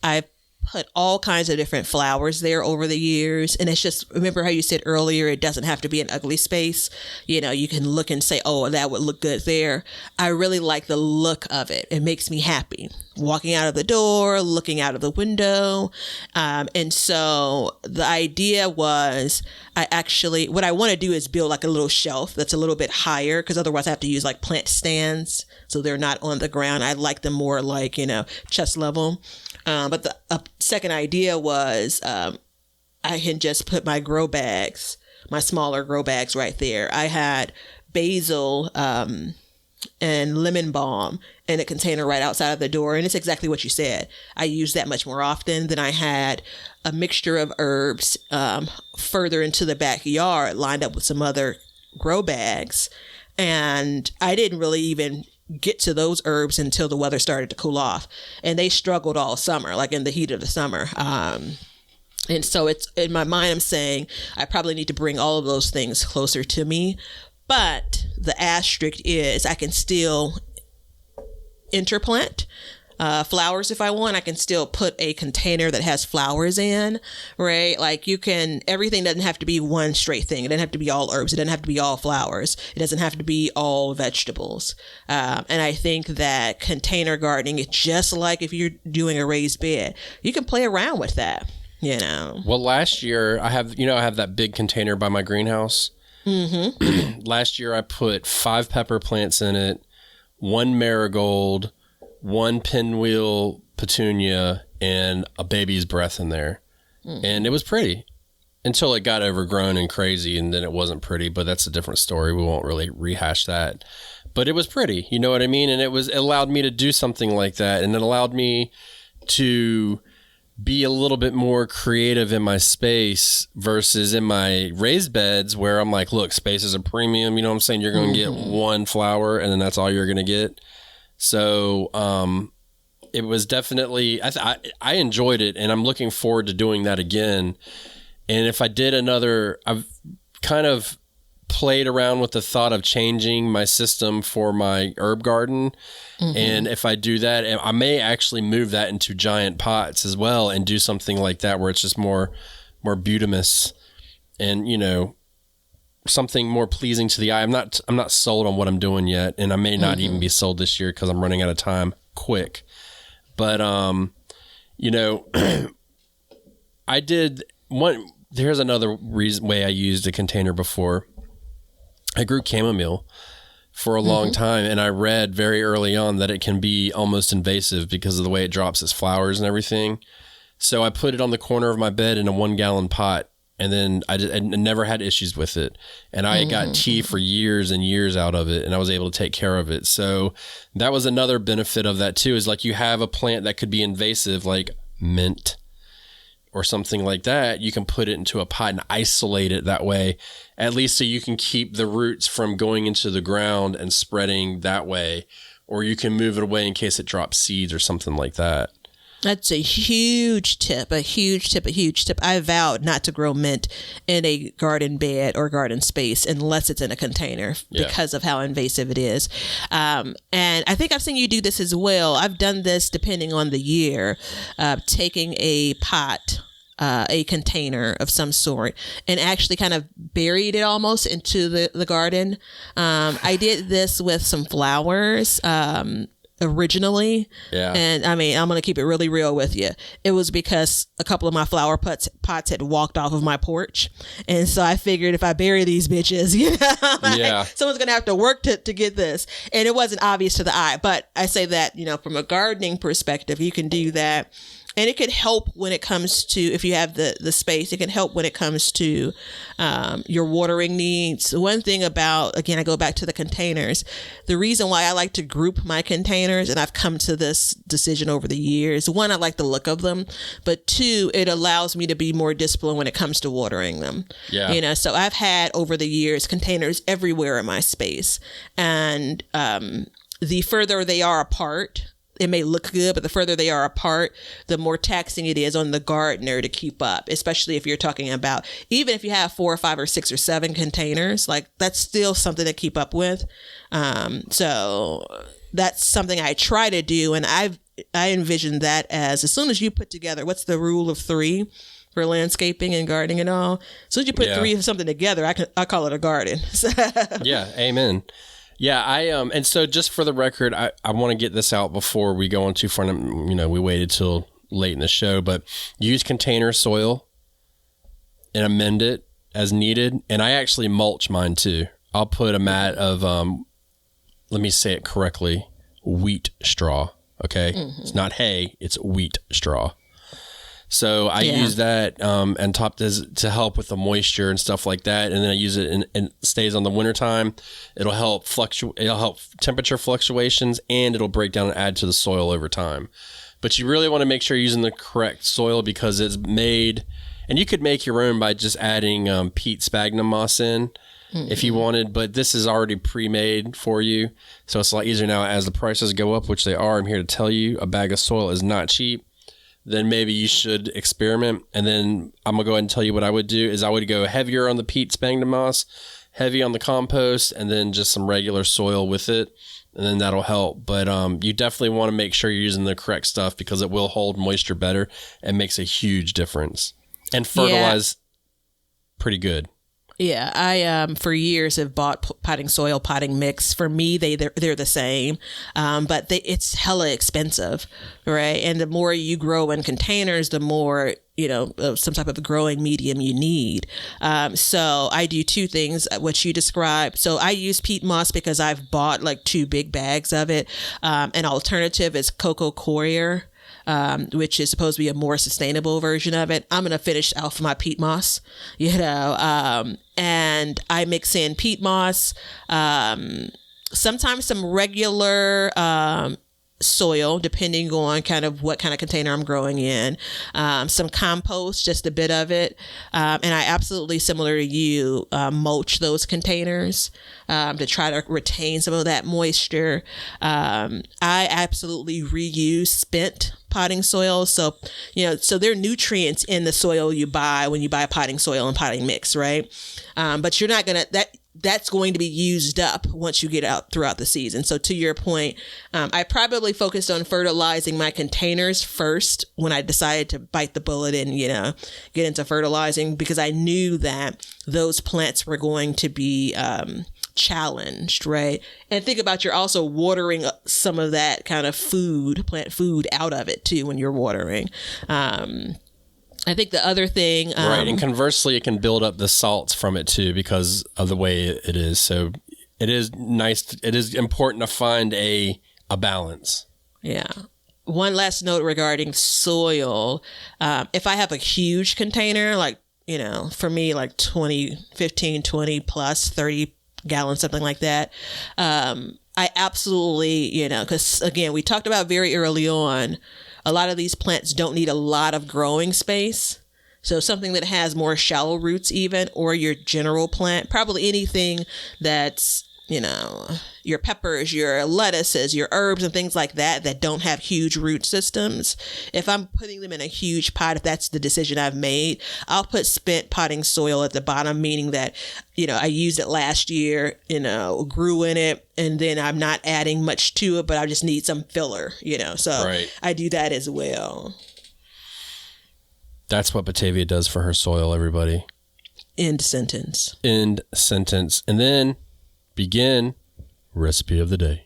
I put all kinds of different flowers there over the years. And it's just, remember how you said earlier, it doesn't have to be an ugly space. You can look and say, oh, that would look good there. I really like the look of it. It makes me happy. Walking out of the door, looking out of the window. And so the idea was, what I want to do is build like a little shelf that's a little bit higher, because otherwise I have to use like plant stands. So they're not on the ground. I like them more like, chest level. But the second idea was I can just put my grow bags, my smaller grow bags right there. I had basil and lemon balm in a container right outside of the door. And it's exactly what you said. I use that much more often than I had a mixture of herbs further into the backyard lined up with some other grow bags. And I didn't really even get to those herbs until the weather started to cool off, and they struggled all summer, like in the heat of the summer. And so it's in my mind, I'm saying I probably need to bring all of those things closer to me, but the asterisk is I can still interplant flowers if I want. I can still put a container that has flowers in, right? Like everything doesn't have to be one straight thing. It doesn't have to be all herbs. It doesn't have to be all flowers. It doesn't have to be all vegetables. And I think that container gardening is just like if you're doing a raised bed, you can play around with that,
Well, last year I have that big container by my greenhouse. Mm-hmm. Last year I put 5 pepper plants in it, 1 marigold, 1 pinwheel petunia, and a baby's breath in there. And it was pretty until it got overgrown and crazy, and then it wasn't pretty, but that's a different story. We won't really rehash that. But it was pretty, you know what I mean? And it allowed me to do something like that, and it allowed me to be a little bit more creative in my space versus in my raised beds where I'm like, look, space is a premium. You know what I'm saying? You're going to get 1 flower, and then that's all you're going to get. So it was definitely, I enjoyed it, and I'm looking forward to doing that again. And if I did I've kind of played around with the thought of changing my system for my herb garden. And if I do that, I may actually move that into giant pots as well and do something like that where it's just more butamus and, you know, something more pleasing to the eye. I'm not sold on what I'm doing yet, and I may not even be sold this year because I'm running out of time quick. But you know, I did one. There's another way I used a container before. I grew chamomile for a long time, and I read very early on that it can be almost invasive because of the way it drops its flowers and everything. So I put it on the corner of my bed in a 1-gallon pot, and then I never had issues with it. And I got tea for years and years out of it, and I was able to take care of it. So that was another benefit of that too, is like you have a plant that could be invasive, like mint or something like that. You can put it into a pot and isolate it that way, at least so you can keep the roots from going into the ground and spreading that way. Or you can move it away in case it drops seeds or something like that.
That's a huge tip, a huge tip. I vowed not to grow mint in a garden bed or garden space unless it's in a container because of how invasive it is. And I think I've seen you do this as well. I've done this depending on the year, taking a pot, a container of some sort, and actually kind of buried it almost into the garden. I did this with some flowers, originally. Yeah. And I mean, I'm going to keep it really real with you. It was because a couple of my flower pots had walked off of my porch. And so I figured if I bury these bitches, you know, someone's going to have to work to get this. And it wasn't obvious to the eye, but I say that, you know, from a gardening perspective, you can do that. And it could help when it comes to, if you have the space, it can help when it comes to your watering needs. One thing about, again, I go back to the containers. The reason why I like to group my containers, and I've come to this decision over the years, one, I like the look of them, but two, it allows me to be more disciplined when it comes to watering them. Yeah. You know, so I've had over the years containers everywhere in my space. And the further they are apart, it may look good, but the further they are apart, the more taxing it is on the gardener to keep up, especially if you're talking about, even if you have 4 or 5 or 6 or 7 containers, like that's still something to keep up with. So that's something I try to do. And I envision that as soon as you put together, what's the rule of 3 for landscaping and gardening and all? As soon as you put 3 of something together, I call it a garden.
Yeah. Amen. Yeah, and so just for the record, I want to get this out before we go on too far. You know, we waited till late in the show, but use container soil and amend it as needed. And I actually mulch mine too. I'll put a mat of, let me say it correctly, wheat straw. Okay, It's not hay; it's wheat straw. So I use that and top to help with the moisture and stuff like that. And then I use it and it stays on the wintertime. It'll help it'll help temperature fluctuations, and it'll break down and add to the soil over time. But you really want to make sure you're using the correct soil because it's made, and you could make your own by just adding peat sphagnum moss in if you wanted, but this is already pre-made for you. So it's a lot easier now as the prices go up, which they are. I'm here to tell you, a bag of soil is not cheap. Then maybe you should experiment. And then I'm going to go ahead and tell you what I would do is I would go heavier on the peat sphagnum moss, heavy on the compost, and then just some regular soil with it. And then that'll help. But you definitely want to make sure you're using the correct stuff because it will hold moisture better and makes a huge difference. And fertilize pretty good.
Yeah, I for years have bought potting soil, potting mix. For me, they're the same, but it's hella expensive, right? And the more you grow in containers, the more some type of growing medium you need. So I do 2 things, what you described. So I use peat moss because I've bought like 2 big bags of it. An alternative is Coco Coir, which is supposed to be a more sustainable version of it. I'm going to finish off my peat moss, and I mix in peat moss, sometimes some regular soil, depending on kind of what kind of container I'm growing in, some compost, just a bit of it. And I absolutely, similar to you, mulch those containers to try to retain some of that moisture. I absolutely reuse spent potting soil. So there are nutrients in the soil you buy when you buy potting soil and potting mix, right? But you're not going to, that's going to be used up once you get out throughout the season. So to your point, I probably focused on fertilizing my containers first when I decided to bite the bullet and, get into fertilizing, because I knew that those plants were going to be challenged, right? And think about, you're also watering some of that kind of plant food out of it too when you're watering. I think the other thing,
right, and conversely, it can build up the salts from it too because of the way it is. So it is nice. It is important to find a balance.
Yeah. One last note regarding soil. If I have a huge container, like, for me, like 15, 20 plus 30 gallons, something like that. I absolutely, because again, we talked about very early on, a lot of these plants don't need a lot of growing space. So something that has more shallow roots even, or your general plant, probably anything that's, your peppers, your lettuces, your herbs and things like that don't have huge root systems. If I'm putting them in a huge pot, if that's the decision I've made, I'll put spent potting soil at the bottom, meaning that, I used it last year, grew in it, and then I'm not adding much to it, but I just need some filler, so right. I do that as well.
That's what Batavia does for her soil, everybody.
End sentence.
And then begin recipe of the day.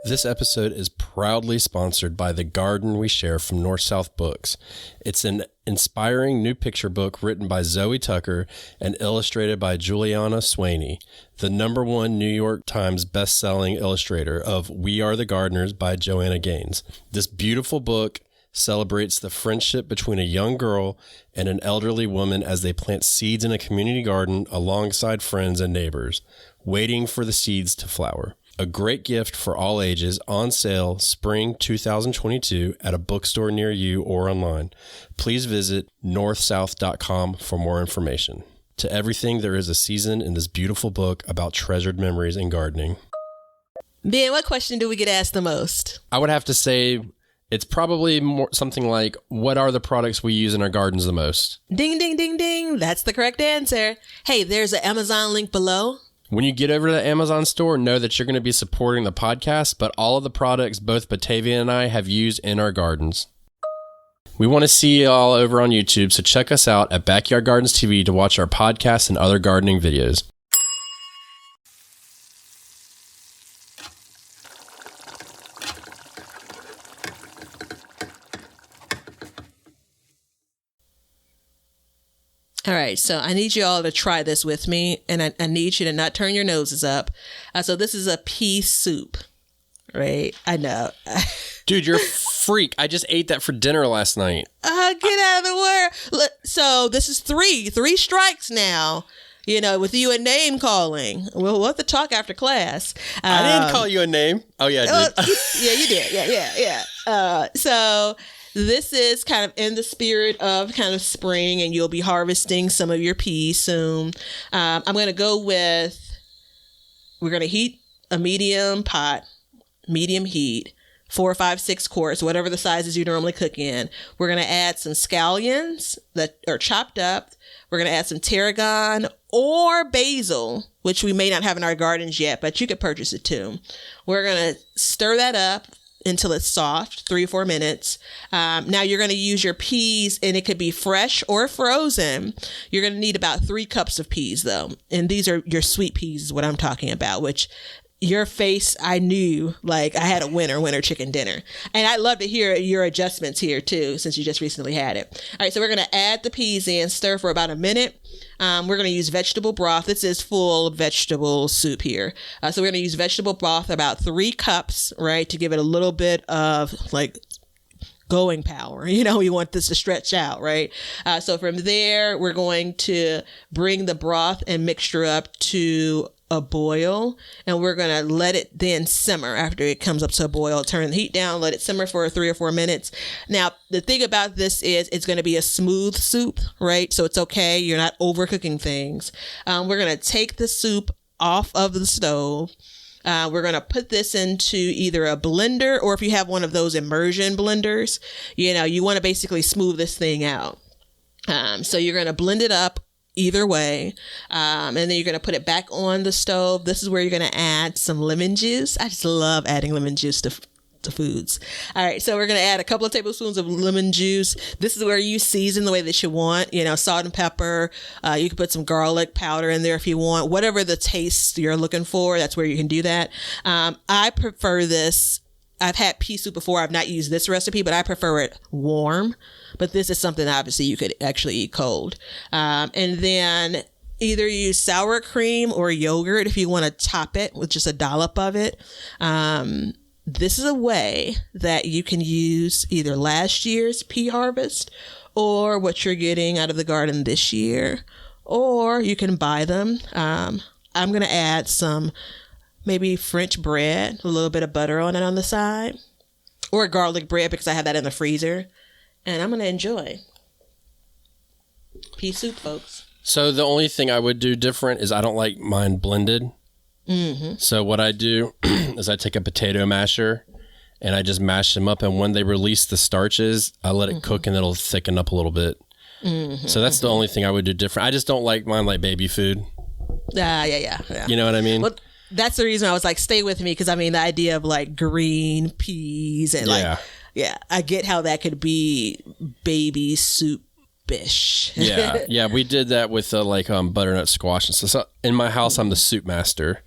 This episode is proudly sponsored by The Garden We Share from North South Books. It's an inspiring new picture book written by Zoe Tucker and illustrated by Juliana Swaney, the #1 New York Times best-selling illustrator of We Are the Gardeners by Joanna Gaines. This beautiful book celebrates the friendship between a young girl and an elderly woman as they plant seeds in a community garden alongside friends and neighbors, waiting for the seeds to flower. A great gift for all ages, on sale spring 2022 at a bookstore near you or online. Please visit northsouth.com for more information. To everything, there is a season in this beautiful book about treasured memories in gardening.
Ben, what question do we get asked the most?
I would have to say it's probably more something like, what are the products we use in our gardens the most?
Ding, ding, ding, ding. That's the correct answer. Hey, there's an Amazon link below.
When you get over to the Amazon store, know that you're going to be supporting the podcast, but all of the products both Batavia and I have used in our gardens. We want to see you all over on YouTube, so check us out at Backyard Gardens TV to watch our podcasts and other gardening videos.
All right, so I need you all to try this with me, and I need you to not turn your noses up. So this is a pea soup, right? I know.
Dude, you're a freak. I just ate that for dinner last night.
Get out of the way. So this is three strikes now, with you a name calling. We'll have to talk after class.
I didn't call you a name. Oh, yeah, I did.
Yeah, you did. Yeah. So this is kind of in the spirit of kind of spring, and you'll be harvesting some of your peas soon. I'm going to go with, we're going to heat a medium pot, medium heat, 4, 5, 6 quarts, whatever the sizes you normally cook in. We're going to add some scallions that are chopped up. We're going to add some tarragon or basil, which we may not have in our gardens yet, but you could purchase it too. We're going to stir that up until it's soft, 3 or 4 minutes. Now you're going to use your peas, and it could be fresh or frozen. You're going to need about 3 cups of peas though. And these are your sweet peas is what I'm talking about, which your face, I knew like I had a winter chicken dinner. And I'd love to hear your adjustments here too, since you just recently had it. All right, so we're going to add the peas in, stir for about a minute. We're going to use vegetable broth. This is full vegetable soup here. So we're going to use vegetable broth, about 3 cups, right, to give it a little bit of like going power. We want this to stretch out, right? So from there, we're going to bring the broth and mixture up to a boil, and we're going to let it then simmer. After it comes up to a boil, turn the heat down, let it simmer for 3 or 4 minutes. Now, the thing about this is it's going to be a smooth soup, right? So it's okay. You're not overcooking things. We're going to take the soup off of the stove. We're going to put this into either a blender, or if you have one of those immersion blenders, you want to basically smooth this thing out. So you're going to blend it up either way. And then you're going to put it back on the stove. This is where you're going to add some lemon juice. I just love adding lemon juice to foods. All right. So we're going to add a couple of tablespoons of lemon juice. This is where you season the way that you want, salt and pepper. You can put some garlic powder in there if you want, whatever the taste you're looking for. That's where you can do that. I prefer this. I've had pea soup before. I've not used this recipe, but I prefer it warm. But this is something obviously you could actually eat cold. And then either use sour cream or yogurt if you want to top it with just a dollop of it. This is a way that you can use either last year's pea harvest or what you're getting out of the garden this year, or you can buy them. I'm going to add some maybe French bread, a little bit of butter on it on the side, or garlic bread because I have that in the freezer. And I'm going to enjoy pea soup, folks.
So the only thing I would do different is I don't like mine blended. Mm-hmm. So what I do is I take a potato masher and I just mash them up. And when they release the starches, I let it cook and it'll thicken up a little bit. Mm-hmm. So that's the only thing I would do different. I just don't like mine like baby food.
Yeah.
You know what I mean?
Well, that's the reason I was like, stay with me. Because I mean, the idea of like green peas and I get how that could be baby soup-ish.
Yeah. We did that with butternut squash and stuff. So in my house, I'm the soup master.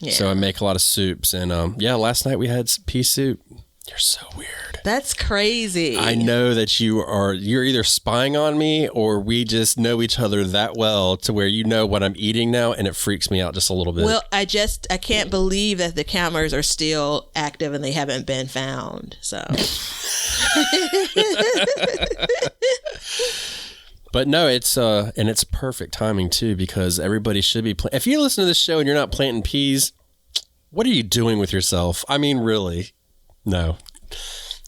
Yeah. So I make a lot of soups. And last night we had pea soup. You're so weird.
That's crazy.
I know that you're either spying on me or we just know each other that well to where you know what I'm eating now, and it freaks me out just a little bit.
Well, I can't believe that the cameras are still active and they haven't been found. So.
But no, it's perfect timing too, because everybody should be if you listen to this show and you're not planting peas, what are you doing with yourself? I mean, really? No.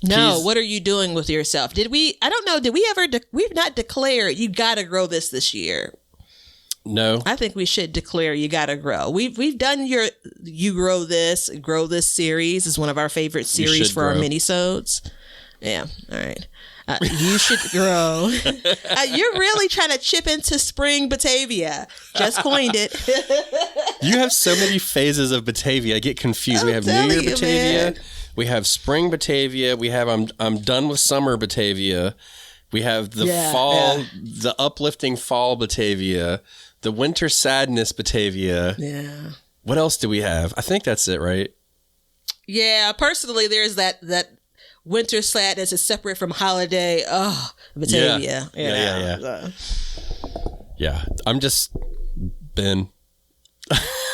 Peas. What are you doing with yourself? Did we ever we've not declared you got to grow this year.
No.
I think we should declare you got to grow. We've done you grow this series is one of our favorite series for our minisodes. Yeah. All right. You should grow. You're really trying to chip into spring Batavia. Just coined it.
You have so many phases of Batavia. I get confused. We have New Year Batavia. Man. We have spring Batavia. We have I'm done with summer Batavia. We have the fall, the uplifting fall Batavia, the winter sadness Batavia.
Yeah.
What else do we have? I think that's it, right?
Yeah. Personally, there's that winter sadness is separate from holiday. Oh, Batavia.
Yeah. Yeah. I'm just Ben.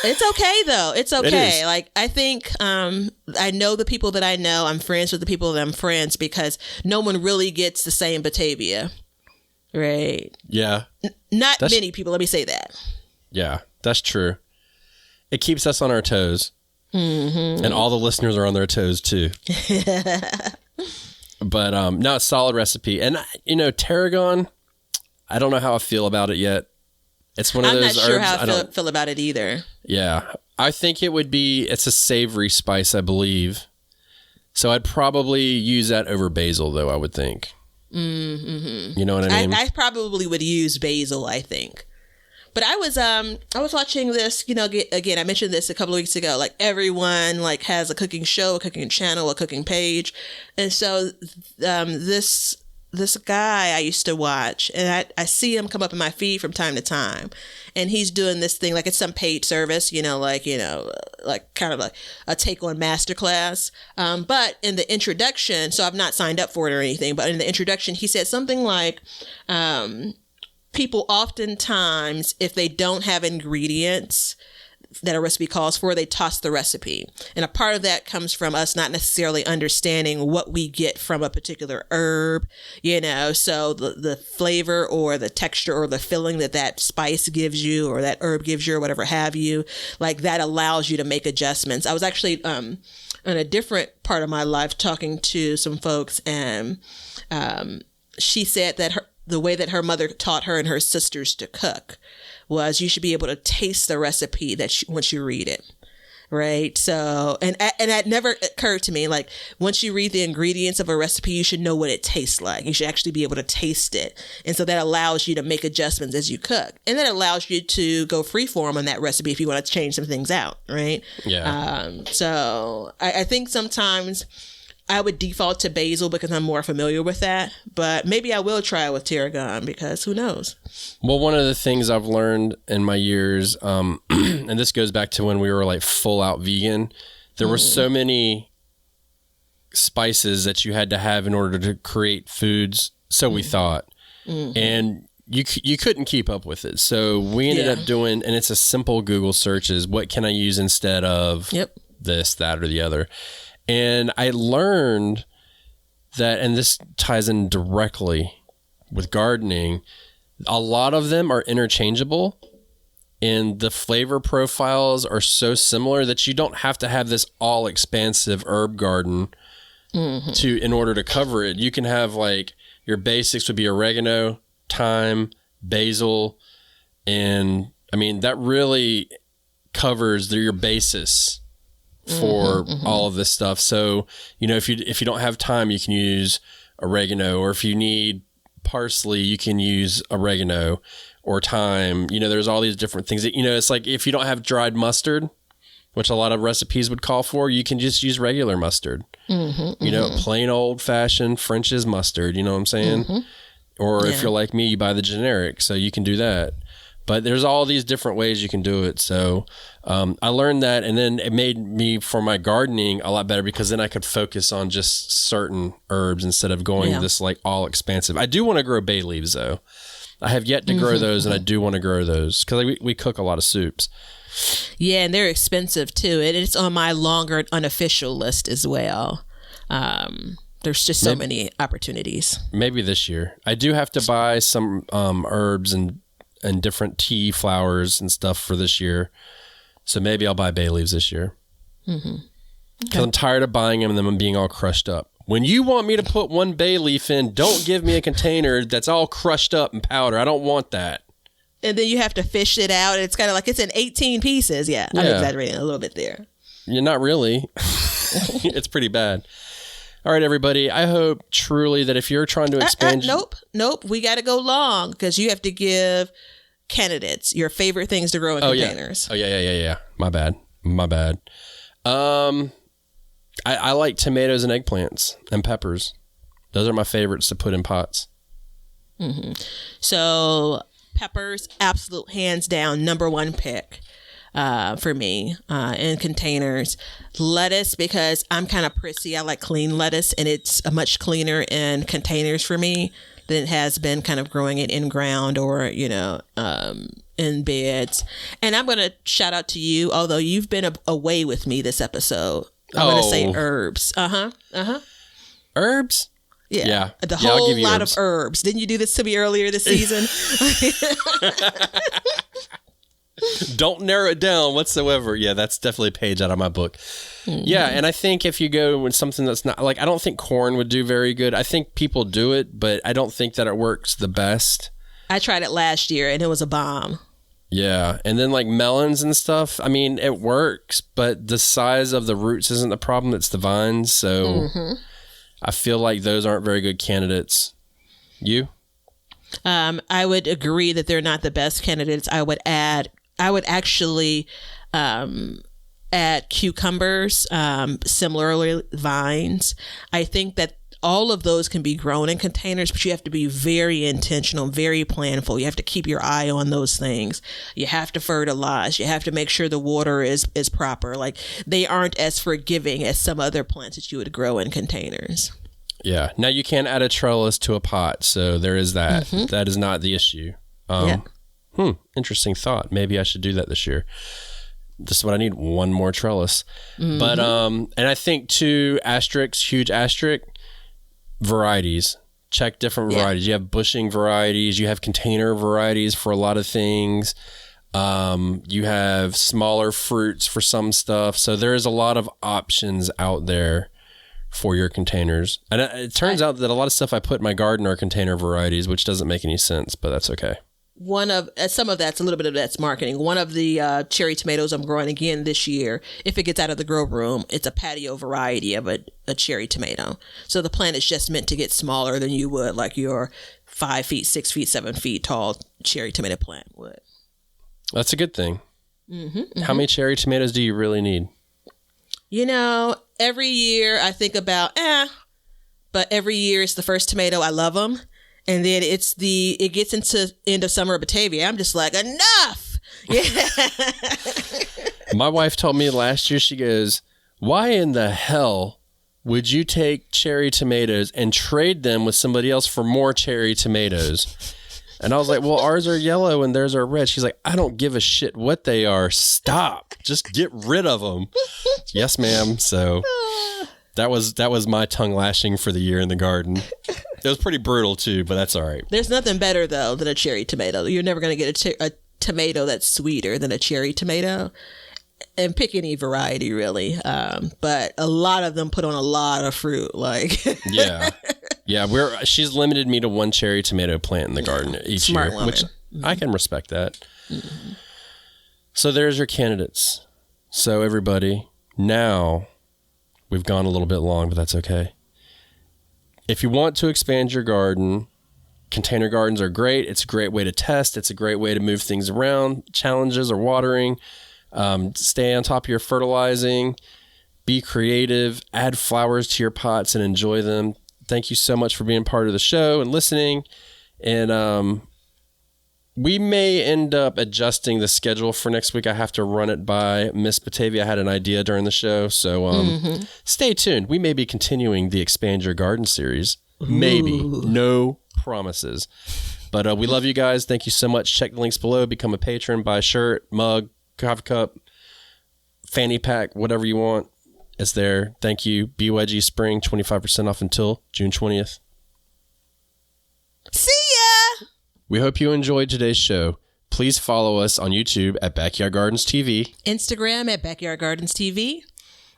It's okay though. It's okay.
It
like I think I know the people that I know. I'm friends with the people that I'm friends because no one really gets the same Batavia. Right.
Yeah.
Not many people, let me say that.
Yeah, that's true. It keeps us on our toes.
Mm-hmm.
And all the listeners are on their toes too. But no, it's a solid recipe. And tarragon, I don't know how I feel about it yet. It's one of those herbs.
I'm not sure how I feel about it either.
Yeah. I think it's a savory spice, I believe. So I'd probably use that over basil, though, I would think. Mm-hmm. You know what I mean?
I probably would use basil, I think. But I was watching this, again, I mentioned this a couple of weeks ago, like everyone has a cooking show, a cooking channel, a cooking page. And so this guy I used to watch, and I see him come up in my feed from time to time, and he's doing this thing, like it's some paid service, like kind of like a take on masterclass. But in the introduction, so I've not signed up for it or anything, but in the introduction, he said something like, people oftentimes, if they don't have ingredients that a recipe calls for, they toss the recipe. And a part of that comes from us not necessarily understanding what we get from a particular herb, so the flavor or the texture or the feeling that spice gives you or that herb gives you or whatever have you, like that allows you to make adjustments. I was actually in a different part of my life talking to some folks, and she said that the way that her mother taught her and her sisters to cook was you should be able to taste the recipe once you read it. right? So, and that never occurred to me. Like, once you read the ingredients of a recipe, you should know what it tastes like. You should actually be able to taste it. And so that allows you to make adjustments as you cook. And that allows you to go freeform on that recipe if you want to change some things out, right?
Yeah.
So I think sometimes I would default to basil because I'm more familiar with that, but maybe I will try it with tarragon because who knows?
Well, one of the things I've learned in my years, and this goes back to when we were like full out vegan, there were so many spices that you had to have in order to create foods. So we thought, and you couldn't keep up with it. So we ended up doing, and it's a simple Google search is what can I use instead of this, that, or the other. And I learned that, and this ties in directly with gardening, a lot of them are interchangeable and the flavor profiles are so similar that you don't have to have this all expansive herb garden in order to cover it. You can have like your basics would be oregano, thyme, basil, and I mean that really covers your basis for all of this stuff. So, you know, if you don't have thyme, you can use oregano, or if you need parsley, you can use oregano or thyme. You know, there's all these different things that, you know, it's like if you don't have dried mustard, which a lot of recipes would call for, you can just use regular mustard. You know, plain old fashioned French's mustard, you know what I'm saying? Or if you're like me, you buy the generic, so you can do that. But there's all these different ways you can do it. So I learned that, and then it made me, for my gardening, a lot better because then I could focus on just certain herbs instead of going this like all expansive. I do want to grow bay leaves though. I have yet to grow those, and I do want to grow those because we cook a lot of soups.
Yeah, and they're expensive too. And it's on my longer unofficial list as well. There's just so many opportunities. Maybe
this year. I do have to buy some herbs and different tea flowers and stuff for this year. So maybe I'll buy bay leaves this year. Because I'm tired of buying them and them being all crushed up. When you want me to put one bay leaf in, don't give me a container that's all crushed up and powder. I don't want that.
And then you have to fish it out. And it's kind of like it's in 18 pieces. Yeah, I'm exaggerating a little bit there.
You're not really. It's pretty bad. All right, everybody. I hope truly that if you're trying to expand...
Nope. We got to go long because you have to give candidates your favorite things to grow in containers.
Yeah. My bad. I like tomatoes and eggplants and peppers. Those are my favorites to put in pots.
So peppers, absolute hands down, number one pick. For me in containers. Lettuce, because I'm kind of prissy. I like clean lettuce, and it's much cleaner in containers for me than it has been kind of growing it in ground or, you know, in beds. And I'm going to shout out to you, although you've been away with me this episode. I'm going to say herbs.
Herbs?
Yeah. The whole lot of herbs. Didn't you do this to me earlier this season?
Don't narrow it down whatsoever. Yeah, that's definitely a page out of my book. Yeah, and I think if you go with something that's not, like, I don't think corn would do very good. I think people do it, but I don't think that it works the best.
I tried it last year, and it was a bomb.
Yeah, and then like melons and stuff, I mean, it works, but the size of the roots isn't the problem. It's the vines, so I feel like those aren't very good candidates. You?
I would agree that they're not the best candidates. I would actually add cucumbers, similarly vines. I think that all of those can be grown in containers, but you have to be very intentional, very planful. You have to keep your eye on those things. You have to fertilize. You have to make sure the water is proper. Like, they aren't as forgiving as some other plants that you would grow in containers.
Yeah. Now you can add a trellis to a pot, so there is that. That is not the issue. Interesting thought. Maybe I should do that this year. This is what I need, one more trellis. But and I think too, huge asterisk, varieties. Check different varieties. You have bushing varieties, you have container varieties for a lot of things. You have smaller fruits for some stuff. So there is a lot of options out there for your containers. And it turns out that a lot of stuff I put in my garden are container varieties, which doesn't make any sense, but that's okay.
some of that's a little bit of that's marketing. One of the cherry tomatoes I'm growing again this year, if it gets out of the grow room, it's a patio variety of a cherry tomato. So the plant is just meant to get smaller than you would like your 5 feet, 6 feet, 7 feet tall cherry tomato plant would.
That's a good thing. How many cherry tomatoes do you really need?
Every year I think about, but every year it's the first tomato. I love them. And then it gets into end of summer Batavia. I'm just like, enough. Yeah.
My wife told me last year, she goes, why in the hell would you take cherry tomatoes and trade them with somebody else for more cherry tomatoes? And I was like, well, ours are yellow and theirs are red. She's like, I don't give a shit what they are. Stop. Just get rid of them. Yes, ma'am. So that was my tongue lashing for the year in the garden. It was pretty brutal too, but that's all right.
There's nothing better though than a cherry tomato. You're never going to get a tomato that's sweeter than a cherry tomato. And pick any variety really. But a lot of them put on a lot of fruit. Like Yeah. She's limited me to one cherry tomato plant in the garden each Smart
year,
woman.
which I can respect that. So there's your candidates. So everybody, now we've gone a little bit long, but that's okay. If you want to expand your garden, container gardens are great. It's a great way to test. It's a great way to move things around, challenges or watering, stay on top of your fertilizing, be creative, add flowers to your pots and enjoy them. Thank you so much for being part of the show and listening. And we may end up adjusting the schedule for next week. I have to run it by Miss Batavia. I had an idea during the show. So stay tuned. We may be continuing the Expand Your Garden series. Maybe. No promises. But we love you guys. Thank you so much. Check the links below. Become a patron. Buy a shirt, mug, coffee cup, fanny pack, whatever you want. It's there. Thank you. BYG Spring, 25% off until June 20th.
See ya!
We hope you enjoyed today's show. Please follow us on YouTube at Backyard Gardens TV.
Instagram at Backyard Gardens TV.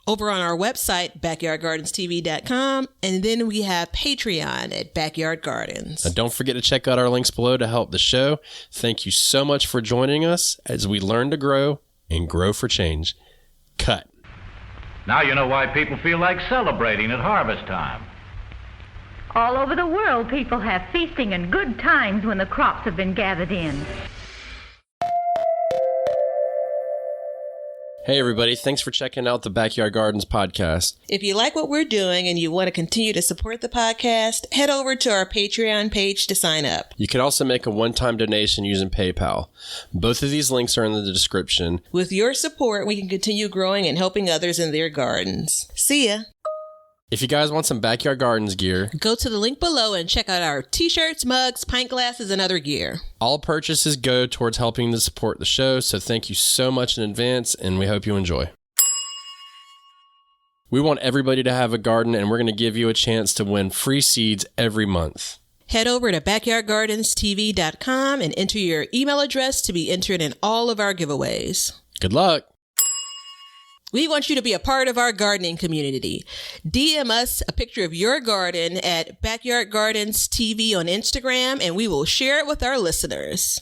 Over on our website, backyardgardenstv.com. And then we have Patreon at Backyard Gardens.
And don't forget to check out our links below to help the show. Thank you so much for joining us as we learn to grow and grow for change. Cut.
Now you know why people feel like celebrating at harvest time.
All over the world, people have feasting and good times when the crops have been gathered in.
Hey, everybody. Thanks for checking out the Backyard Gardens podcast.
If you like what we're doing and you want to continue to support the podcast, head over to our Patreon page to sign up.
You can also make a one-time donation using PayPal. Both of these links are in the description.
With your support, we can continue growing and helping others in their gardens. See ya.
If you guys want some Backyard Gardens gear,
go to the link below and check out our t-shirts, mugs, pint glasses, and other gear.
All purchases go towards helping to support the show, so thank you so much in advance, and we hope you enjoy. We want everybody to have a garden, and we're going to give you a chance to win free seeds every month.
Head over to backyardgardenstv.com and enter your email address to be entered in all of our giveaways.
Good luck.
We want you to be a part of our gardening community. DM us a picture of your garden at Backyard Gardens TV on Instagram, and we will share it with our listeners.